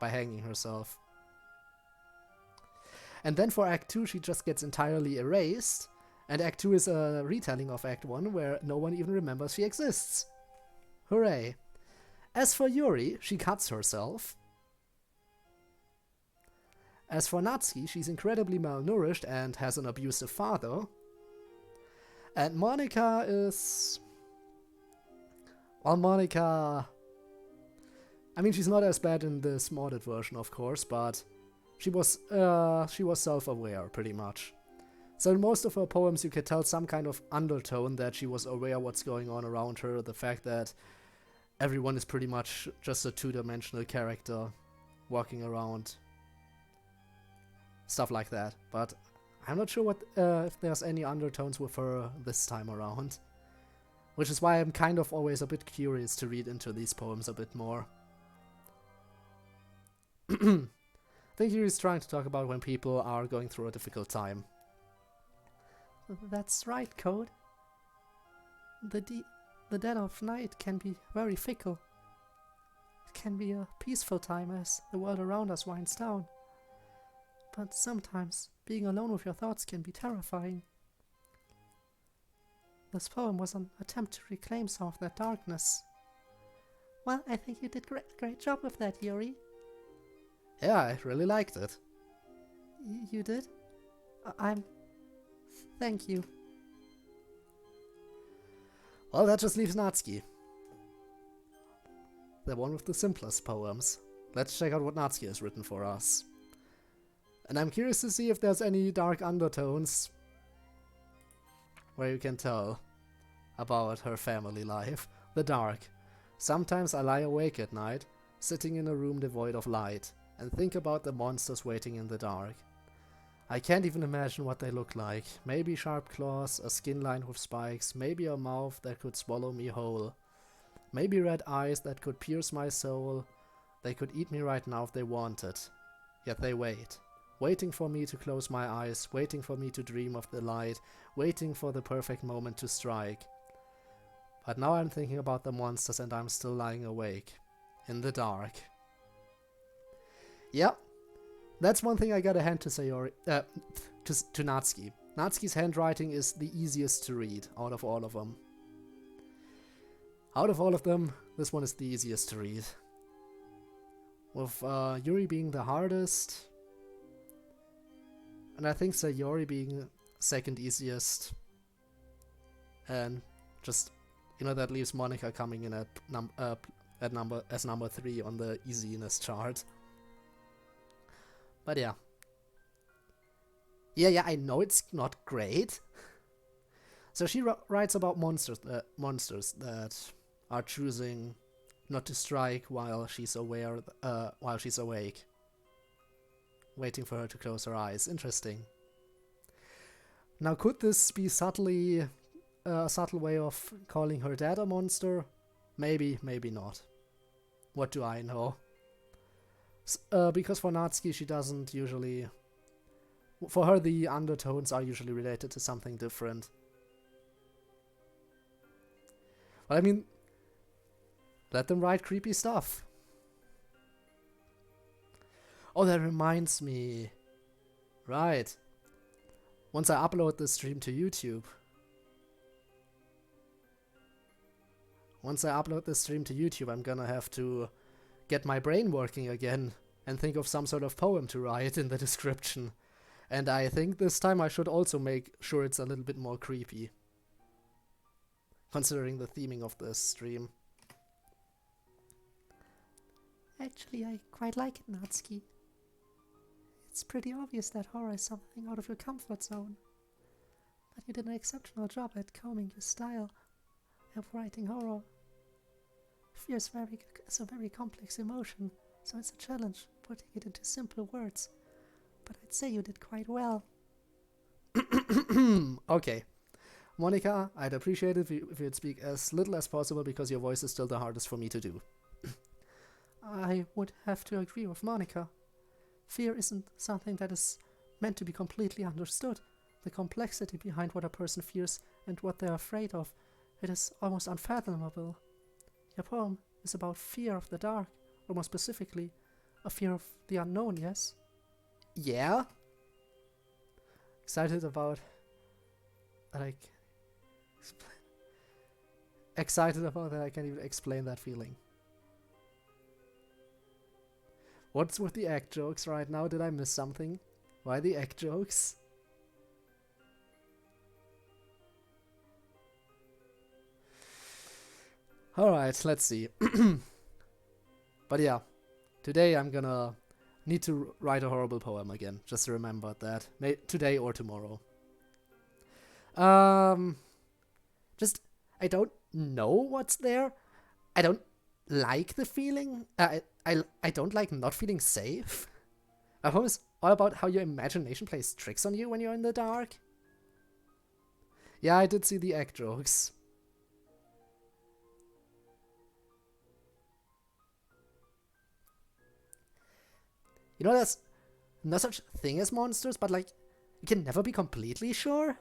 by hanging herself. And then for Act 2 she just gets entirely erased, and Act 2 is a retelling of Act 1 where no one even remembers she exists. Hooray. As for Yuri, she cuts herself. As for Natsuki, she's incredibly malnourished and has an abusive father. And Monika is... Well, Monika... I mean, she's not as bad in this modded version, of course, but she was self-aware, pretty much. So in most of her poems you could tell some kind of undertone that she was aware what's going on around her, the fact that everyone is pretty much just a two-dimensional character walking around. Stuff like that. But I'm not sure if there's any undertones with her this time around. Which is why I'm kind of always a bit curious to read into these poems a bit more. I think Yuri's trying to talk about when people are going through a difficult time. That's right, Code. The dead of night can be very fickle. It can be a peaceful time as the world around us winds down. But sometimes being alone with your thoughts can be terrifying. This poem was an attempt to reclaim some of that darkness. Well, I think you did great job with that, Yuri. Yeah, I really liked it. You did? Thank you. Well, that just leaves Natsuki. The one with the simplest poems. Let's check out what Natsuki has written for us. And I'm curious to see if there's any dark undertones where you can tell about her family life. The dark. Sometimes I lie awake at night, sitting in a room devoid of light, and think about the monsters waiting in the dark. I can't even imagine what they look like. Maybe sharp claws, a skin lined with spikes, maybe a mouth that could swallow me whole. Maybe red eyes that could pierce my soul. They could eat me right now if they wanted. Yet they wait. Waiting for me to close my eyes, waiting for me to dream of the light, waiting for the perfect moment to strike. But now I'm thinking about the monsters and I'm still lying awake. In the dark. Yep. That's one thing I gotta hand to Sayori, to Natsuki. Natsuki's handwriting is the easiest to read out of all of them. Out of all of them, this one is the easiest to read. With Yuri being the hardest, and I think Sayori being second easiest. and just, that leaves Monica coming in at number 3 on the easiness chart. But yeah. Yeah, I know it's not great. So she writes about monsters that are choosing not to strike while she's awake, waiting for her to close her eyes. Interesting. Now, could this be a subtle way of calling her dad a monster? Maybe, maybe not. What do I know? Because for Natsuki, she doesn't usually... For her, the undertones are usually related to something different. But I mean, let them write creepy stuff. Oh, that reminds me. Right. Once I upload this stream to YouTube. I'm gonna have to get my brain working again and think of some sort of poem to write in the description. And I think this time I should also make sure it's a little bit more creepy, considering the theming of this stream. Actually, I quite like it, Natsuki. It's pretty obvious that horror is something out of your comfort zone. But you did an exceptional job at combing your style of writing horror. Fear is a very complex emotion, so it's a challenge putting it into simple words. But I'd say you did quite well. Okay. Monica, I'd appreciate it if you'd speak as little as possible because your voice is still the hardest for me to do. I would have to agree with Monica. Fear isn't something that is meant to be completely understood. The complexity behind what a person fears and what they're afraid of, it is almost unfathomable. Your poem is about fear of the dark, or more specifically, a fear of the unknown, yes? Yeah? Excited about that I can even explain that feeling. What's with the egg jokes right now? Did I miss something? Why the egg jokes? Alright, let's see. But yeah, today I'm gonna need to write a horrible poem again. Just remember that. Today or tomorrow. I don't know what's there. I don't like the feeling. I don't like not feeling safe. A poem is all about how your imagination plays tricks on you when you're in the dark. Yeah, I did see the egg jokes. There's no such thing as monsters, but like, you can never be completely sure.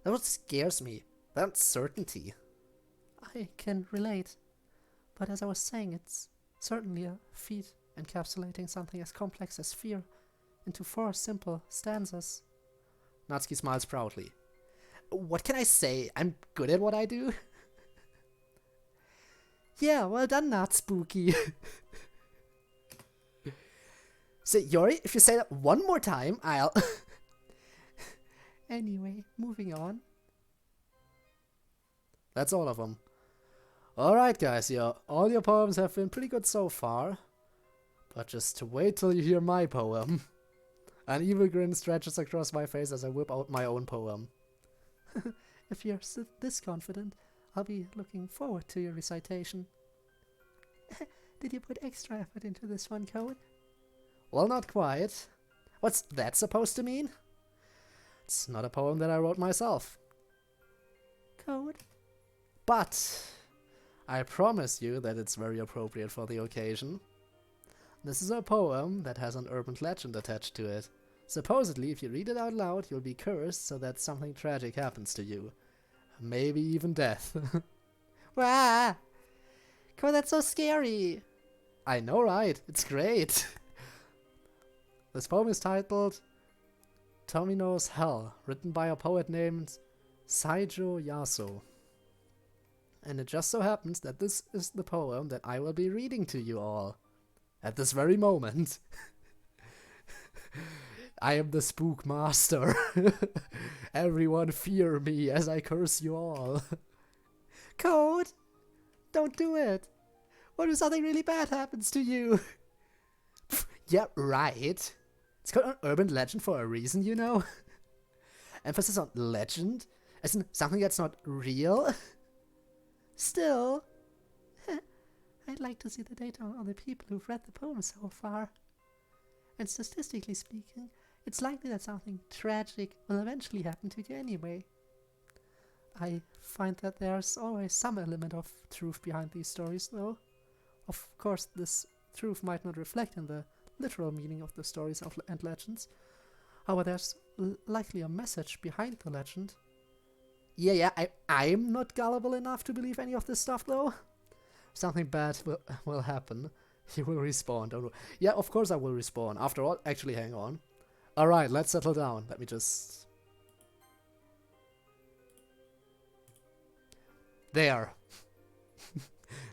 That's what scares me. That uncertainty. I can relate. But as I was saying, it's certainly a feat encapsulating something as complex as fear into 4 simple stanzas. Natsuki smiles proudly. What can I say? I'm good at what I do. Yeah, well done, Nat Spooky. So, Yori, if you say that one more time, I'll... Anyway, moving on. That's all of them. Alright, guys, yeah, all your poems have been pretty good so far. But just wait till you hear my poem. An evil grin stretches across my face as I whip out my own poem. If you're this confident, I'll be looking forward to your recitation. Did you put extra effort into this one, Code? Well, not quite. What's that supposed to mean? It's not a poem that I wrote myself. Code? But I promise you that it's very appropriate for the occasion. This is a poem that has an urban legend attached to it. Supposedly, if you read it out loud, you'll be cursed so that something tragic happens to you. Maybe even death. Wah! Code, that's so scary! I know, right? It's great. This poem is titled Tomino's Hell, written by a poet named Saijo Yaso. And it just so happens that this is the poem that I will be reading to you all. At this very moment. I am the spook master. Everyone fear me as I curse you all. Code! Don't do it! What if something really bad happens to you? Yeah, right. It's called an urban legend for a reason, you know? Emphasis on legend, as in something that's not real. Still, I'd like to see the data on the people who've read the poem so far. And statistically speaking, it's likely that something tragic will eventually happen to you anyway. I find that there's always some element of truth behind these stories, though. Of course, this truth might not reflect in the literal meaning of the stories and legends. However, there's likely a message behind the legend. Yeah, I'm not gullible enough to believe any of this stuff, though. Something bad will happen. You will respawn, don't worry. Yeah, of course I will respawn. After all, actually, hang on. Alright, let's settle down. Let me just... There.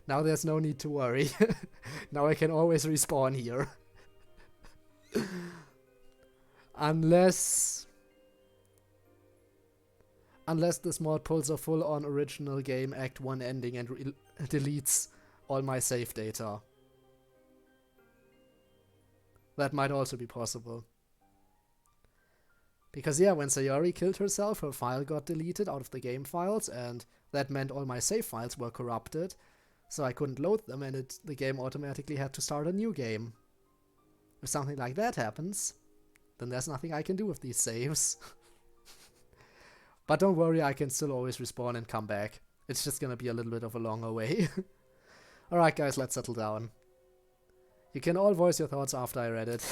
Now there's no need to worry. Now I can always respawn here. Unless this mod pulls a full-on original game Act 1 ending and deletes all my save data. That might also be possible. Because yeah, when Sayori killed herself, her file got deleted out of the game files, and that meant all my save files were corrupted, so I couldn't load them, and the game automatically had to start a new game. If something like that happens, then there's nothing I can do with these saves. But don't worry, I can still always respawn and come back. It's just gonna be a little bit of a longer way. Alright guys, let's settle down. You can all voice your thoughts after I read it.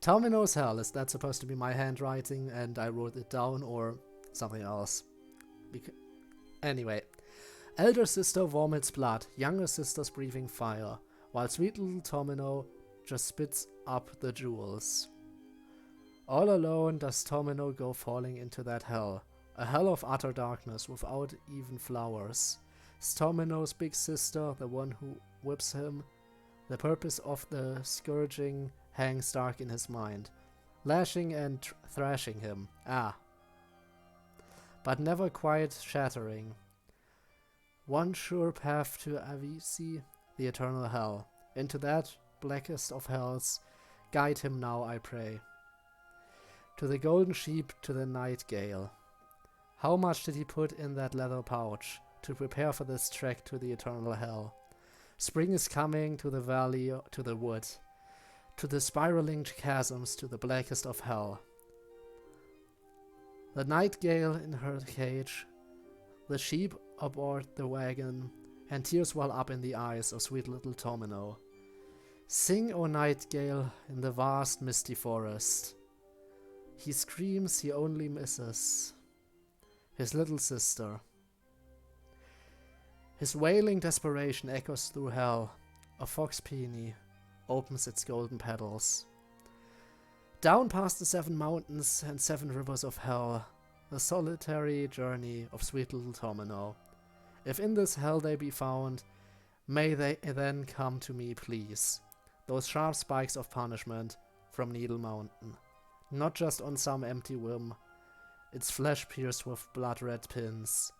Tomino's Hell, is that supposed to be my handwriting and I wrote it down, or something else? Anyway. Elder sister vomits blood, younger sister's breathing fire, while sweet little Tomino just spits up the jewels. All alone does Tomino go falling into that hell, a hell of utter darkness without even flowers. Is Tomino's big sister the one who whips him? The purpose of the scourging hangs dark in his mind, lashing and thrashing him, but never quite shattering. One sure path to Avicii, the eternal hell. Into that blackest of hells, guide him now, I pray. To the golden sheep, to the nightingale. How much did he put in that leather pouch to prepare for this trek to the eternal hell? Spring is coming to the valley, to the wood, to the spiraling chasms, to the blackest of hell. The nightingale in her cage, the sheep aboard the wagon, and tears well up in the eyes of sweet little Tomino. Sing, O nightingale, in the vast misty forest. He screams, he only misses his little sister. His wailing desperation echoes through hell. A fox peony opens its golden petals. Down past the 7 mountains and 7 rivers of hell, the solitary journey of sweet little Tomino. If in this hell they be found, may they then come to me, please. Those sharp spikes of punishment from Needle Mountain. Not just on some empty whim, its flesh pierced with blood-red pins.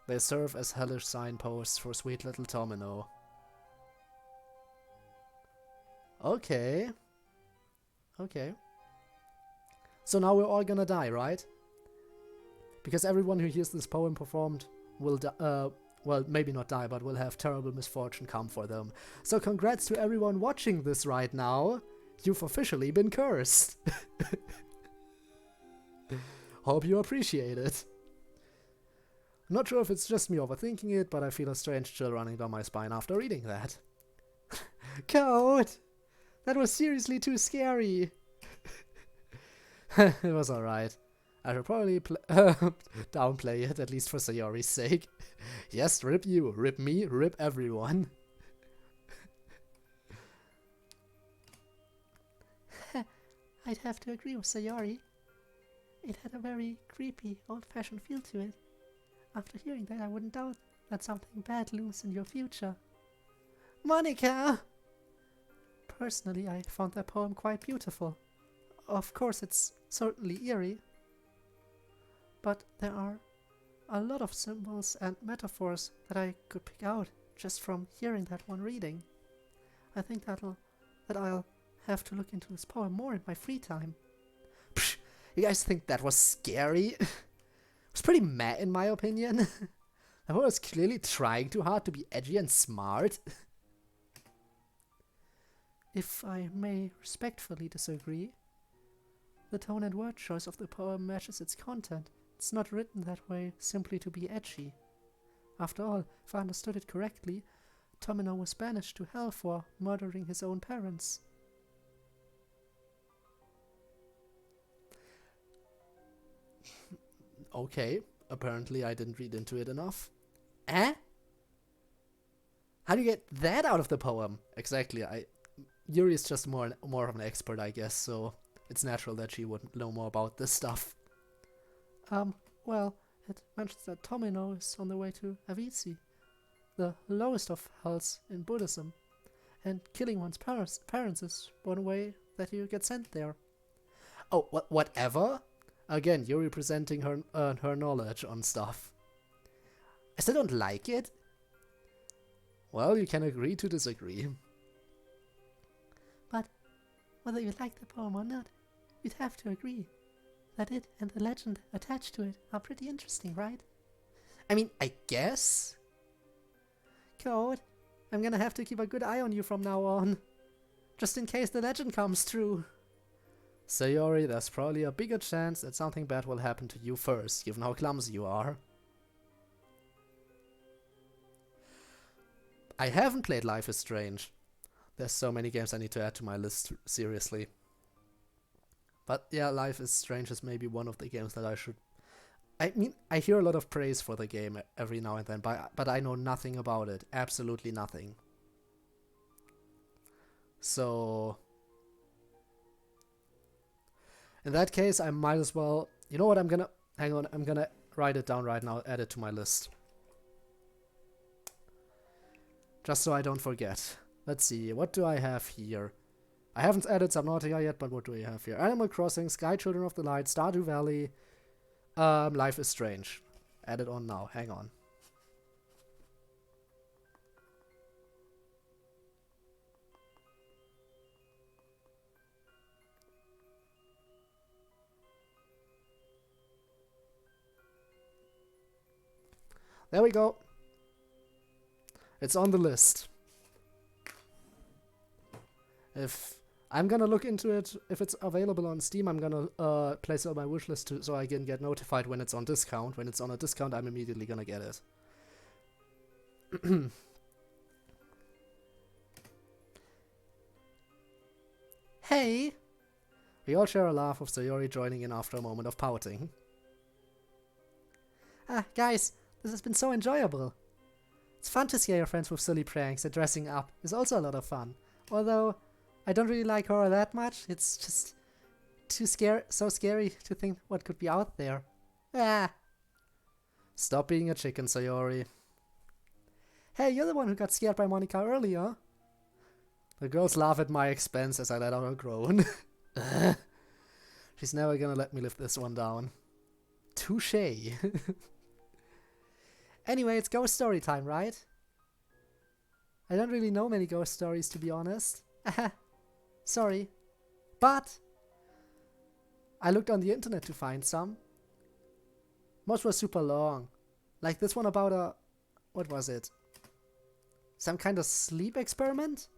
They serve as hellish signposts for sweet little Tomino. Okay. Okay. So now we're all gonna die, right? Because everyone who hears this poem performed will well, maybe not die, but will have terrible misfortune come for them. So congrats to everyone watching this right now. You've officially been cursed. Hope you appreciate it. Not sure if it's just me overthinking it, but I feel a strange chill running down my spine after reading that. Code! That was seriously too scary. It was alright. I should probably downplay it, at least for Sayori's sake. Yes, rip you, rip me, rip everyone. I'd have to agree with Sayori. It had a very creepy, old-fashioned feel to it. After hearing that, I wouldn't doubt that something bad looms in your future. Monica! Personally, I found that poem quite beautiful. Of course, it's certainly eerie, but there are a lot of symbols and metaphors that I could pick out just from hearing that one reading. I think that I'll have to look into this poem more in my free time. Psh, you guys think that was scary? It was pretty meh in my opinion. I was clearly trying too hard to be edgy and smart. If I may respectfully disagree, the tone and word choice of the poem matches its content. It's not written that way simply to be edgy. After all, if I understood it correctly, Tomino was banished to hell for murdering his own parents. Okay, apparently I didn't read into it enough. Eh? How do you get that out of the poem? Exactly, Yuri is just more of an expert, I guess, so it's natural that she would know more about this stuff. Well, it mentions that Tomino is on the way to Avicii, the lowest of hells in Buddhism, and killing one's parents is one way that you get sent there. Oh, whatever? Again, you're representing her knowledge on stuff. I still don't like it. Well, you can agree to disagree. But whether you like the poem or not, you'd have to agree that it and the legend attached to it are pretty interesting, right? I mean, I guess. Code, I'm gonna have to keep a good eye on you from now on, just in case the legend comes true. Sayori, there's probably a bigger chance that something bad will happen to you first, given how clumsy you are. I haven't played Life is Strange. There's so many games I need to add to my list, seriously. But yeah, Life is Strange is maybe one of the games that I should... I mean, I hear a lot of praise for the game every now and then, but I know nothing about it. Absolutely nothing. So... in that case, I might as well... You know what, I'm gonna... Hang on, I'm gonna write it down right now, add it to my list. Just so I don't forget. Let's see, what do I have here? I haven't added Subnautica yet, but what do we have here? Animal Crossing, Sky Children of the Light, Stardew Valley, Life is Strange. Add it on now, hang on. There we go. It's on the list. If I'm gonna look into it, if it's available on Steam, I'm gonna place it on my wish list so I can get notified when it's on discount. When it's on a discount, I'm immediately gonna get it. Hey! We all share a laugh of Sayori joining in after a moment of pouting. Ah, guys, this has been so enjoyable. It's fun to scare your friends with silly pranks, and dressing up is also a lot of fun. Although, I don't really like horror that much. It's just so scary to think what could be out there. Ah. Stop being a chicken, Sayori. Hey, you're the one who got scared by Monica earlier. The girls laugh at my expense as I let out a groan. She's never gonna let me live this one down. Touché. Anyway, it's ghost story time, right? I don't really know many ghost stories, to be honest. Sorry. But I looked on the internet to find some. Most were super long. Like this one about a... what was it? Some kind of sleep experiment?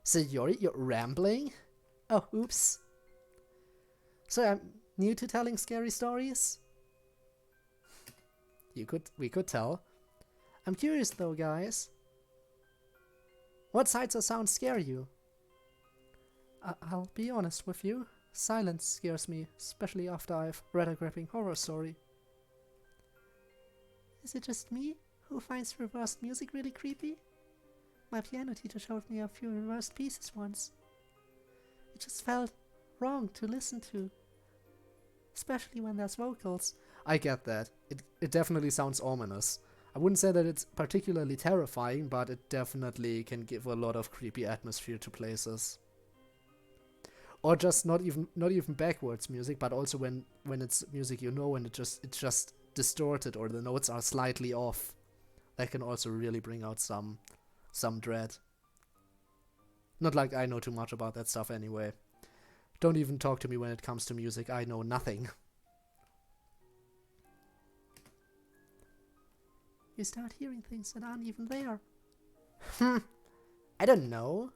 Sayori, you're rambling? Oh, oops. So I'm new to telling scary stories? We could tell. I'm curious though, guys. What sights or sounds scare you? I'll be honest with you. Silence scares me, especially after I've read a gripping horror story. Is it just me who finds reversed music really creepy? My piano teacher showed me a few reversed pieces once. It just felt wrong to listen to, especially when there's vocals. I get that. It definitely sounds ominous. I wouldn't say that it's particularly terrifying, but it definitely can give a lot of creepy atmosphere to places. Or just not even backwards music, but also when it's music you know and it's just distorted or the notes are slightly off. That can also really bring out some dread. Not like I know too much about that stuff anyway. Don't even talk to me when it comes to music, I know nothing. You start hearing things that aren't even there. I don't know.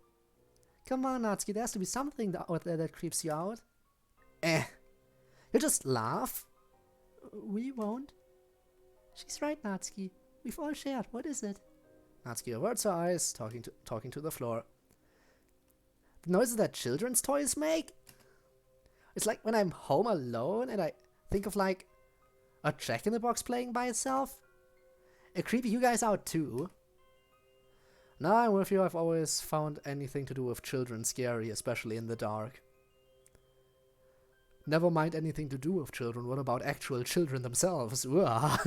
Come on, Natsuki, there has to be something out there that creeps you out. You just laugh. We won't. She's right, Natsuki. We've all shared. What is it? Natsuki averts her eyes, talking to the floor. The noises that children's toys make? It's like when I'm home alone and I think of like a Jack-in-the-Box playing by itself. It creepy you guys out too. No, I'm with you. I've always found anything to do with children scary, especially in the dark. Never mind anything to do with children. What about actual children themselves? No,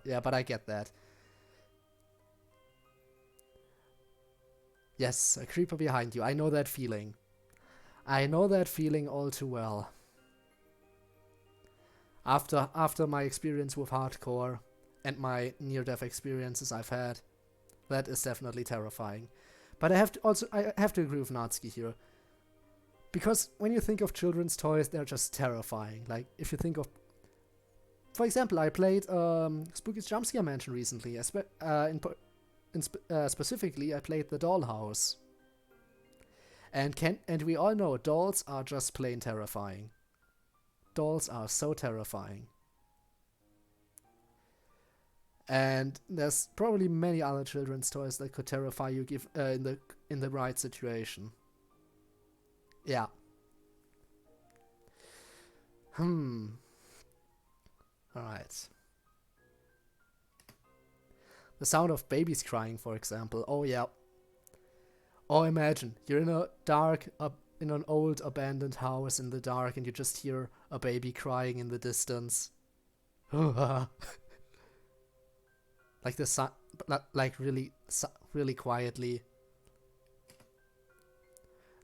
yeah, but I get that. Yes, a creeper behind you. I know that feeling. I know that feeling all too well. After my experience with hardcore and my near-death experiences I've had, that is definitely terrifying. But I have to agree with Natsuki here. Because when you think of children's toys, they're just terrifying. Like, if you think of... For example, I played Spooky's Jumpscare Mansion recently. Specifically, I played the Dollhouse. And we all know dolls are just plain terrifying. Dolls are so terrifying. And there's probably many other children's toys that could terrify you in the right situation. Yeah. Alright. The sound of babies crying, for example. Oh yeah. Or imagine, you're in a in an old abandoned house in the dark and you just hear a baby crying in the distance. Like the like really quietly.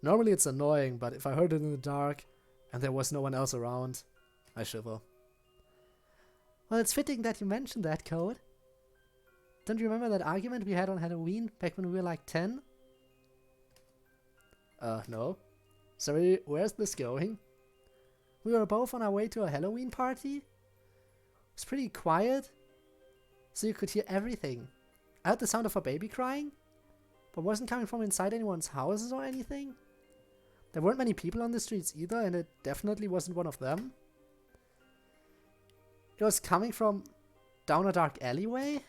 Normally it's annoying, but if I heard it in the dark and there was no one else around, I shiver. Well, it's fitting that you mentioned that, Code. Don't you remember that argument we had on Halloween back when we were like 10? No. Sorry, where's this going? We were both on our way to a Halloween party. It was pretty quiet, so you could hear everything. I heard the sound of a baby crying, but wasn't coming from inside anyone's houses or anything. There weren't many people on the streets either, and it definitely wasn't one of them. It was coming from down a dark alleyway.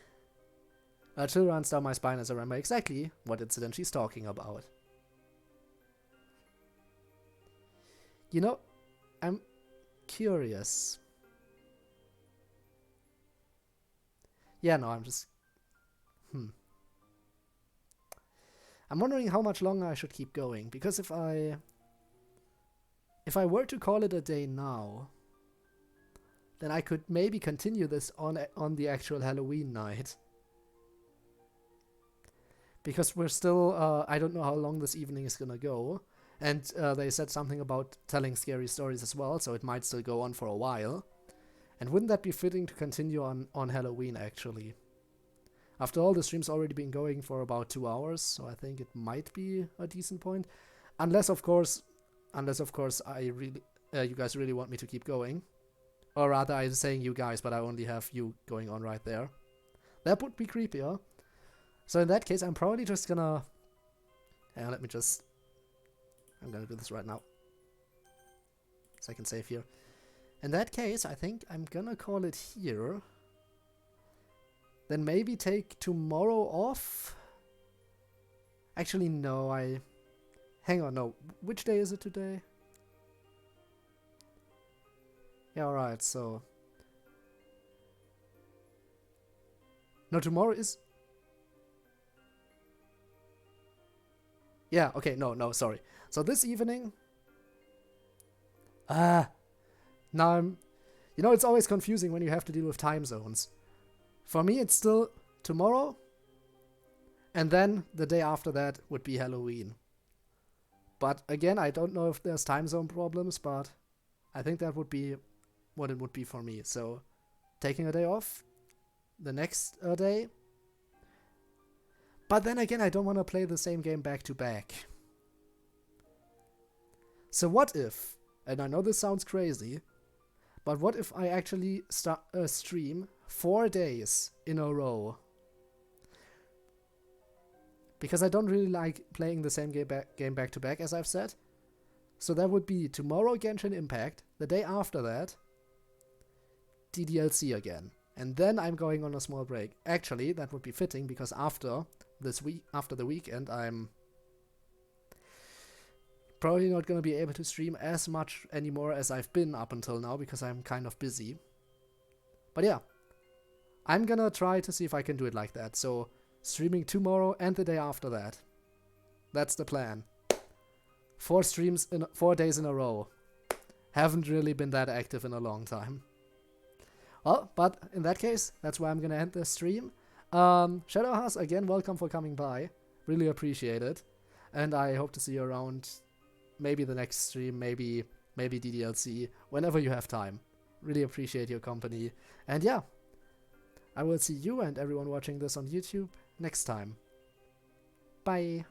A chill runs down my spine as I remember exactly what incident she's talking about. You know, I'm curious. Yeah, no, I'm just... I'm wondering how much longer I should keep going, because if I were to call it a day now, then I could maybe continue this on the actual Halloween night. Because we're still, I don't know how long this evening is gonna go, and they said something about telling scary stories as well, so it might still go on for a while. And wouldn't that be fitting to continue on Halloween, actually? After all, the stream's already been going for about 2 hours, so I think it might be a decent point. Unless, of course, you guys really want me to keep going. Or rather, I'm saying you guys, but I only have you going on right there. That would be creepier. So in that case, I'm probably just gonna... I'm gonna do this right now. So I can save here. In that case, I think I'm gonna call it here. Then maybe take tomorrow off. Actually, no, hang on, no. Which day is it today? Yeah, alright, so... No, tomorrow is... Yeah, okay, no, sorry. So this evening... now I'm... You know, it's always confusing when you have to deal with time zones. For me, it's still tomorrow, and then the day after that would be Halloween. But again, I don't know if there's time zone problems, but I think that would be what it would be for me. So, taking a day off, the next day. But then again, I don't want to play the same game back to back. So what if, and I know this sounds crazy, but what if I actually stream 4 days in a row? Because I don't really like playing the same game back to back, as I've said. So that would be tomorrow Genshin Impact, the day after that, DDLC again. And then I'm going on a small break. Actually, that would be fitting, because after the weekend, I'm probably not going to be able to stream as much anymore as I've been up until now, because I'm kind of busy. But yeah, I'm gonna try to see if I can do it like that. So, streaming tomorrow and the day after that. That's the plan. 4 streams in 4 days in a row. Haven't really been that active in a long time. Well, but in that case, that's where I'm gonna end this stream. Shadowhouse, again, welcome for coming by. Really appreciate it. And I hope to see you around maybe the next stream, maybe DDLC, whenever you have time. Really appreciate your company. And yeah, I will see you and everyone watching this on YouTube next time. Bye.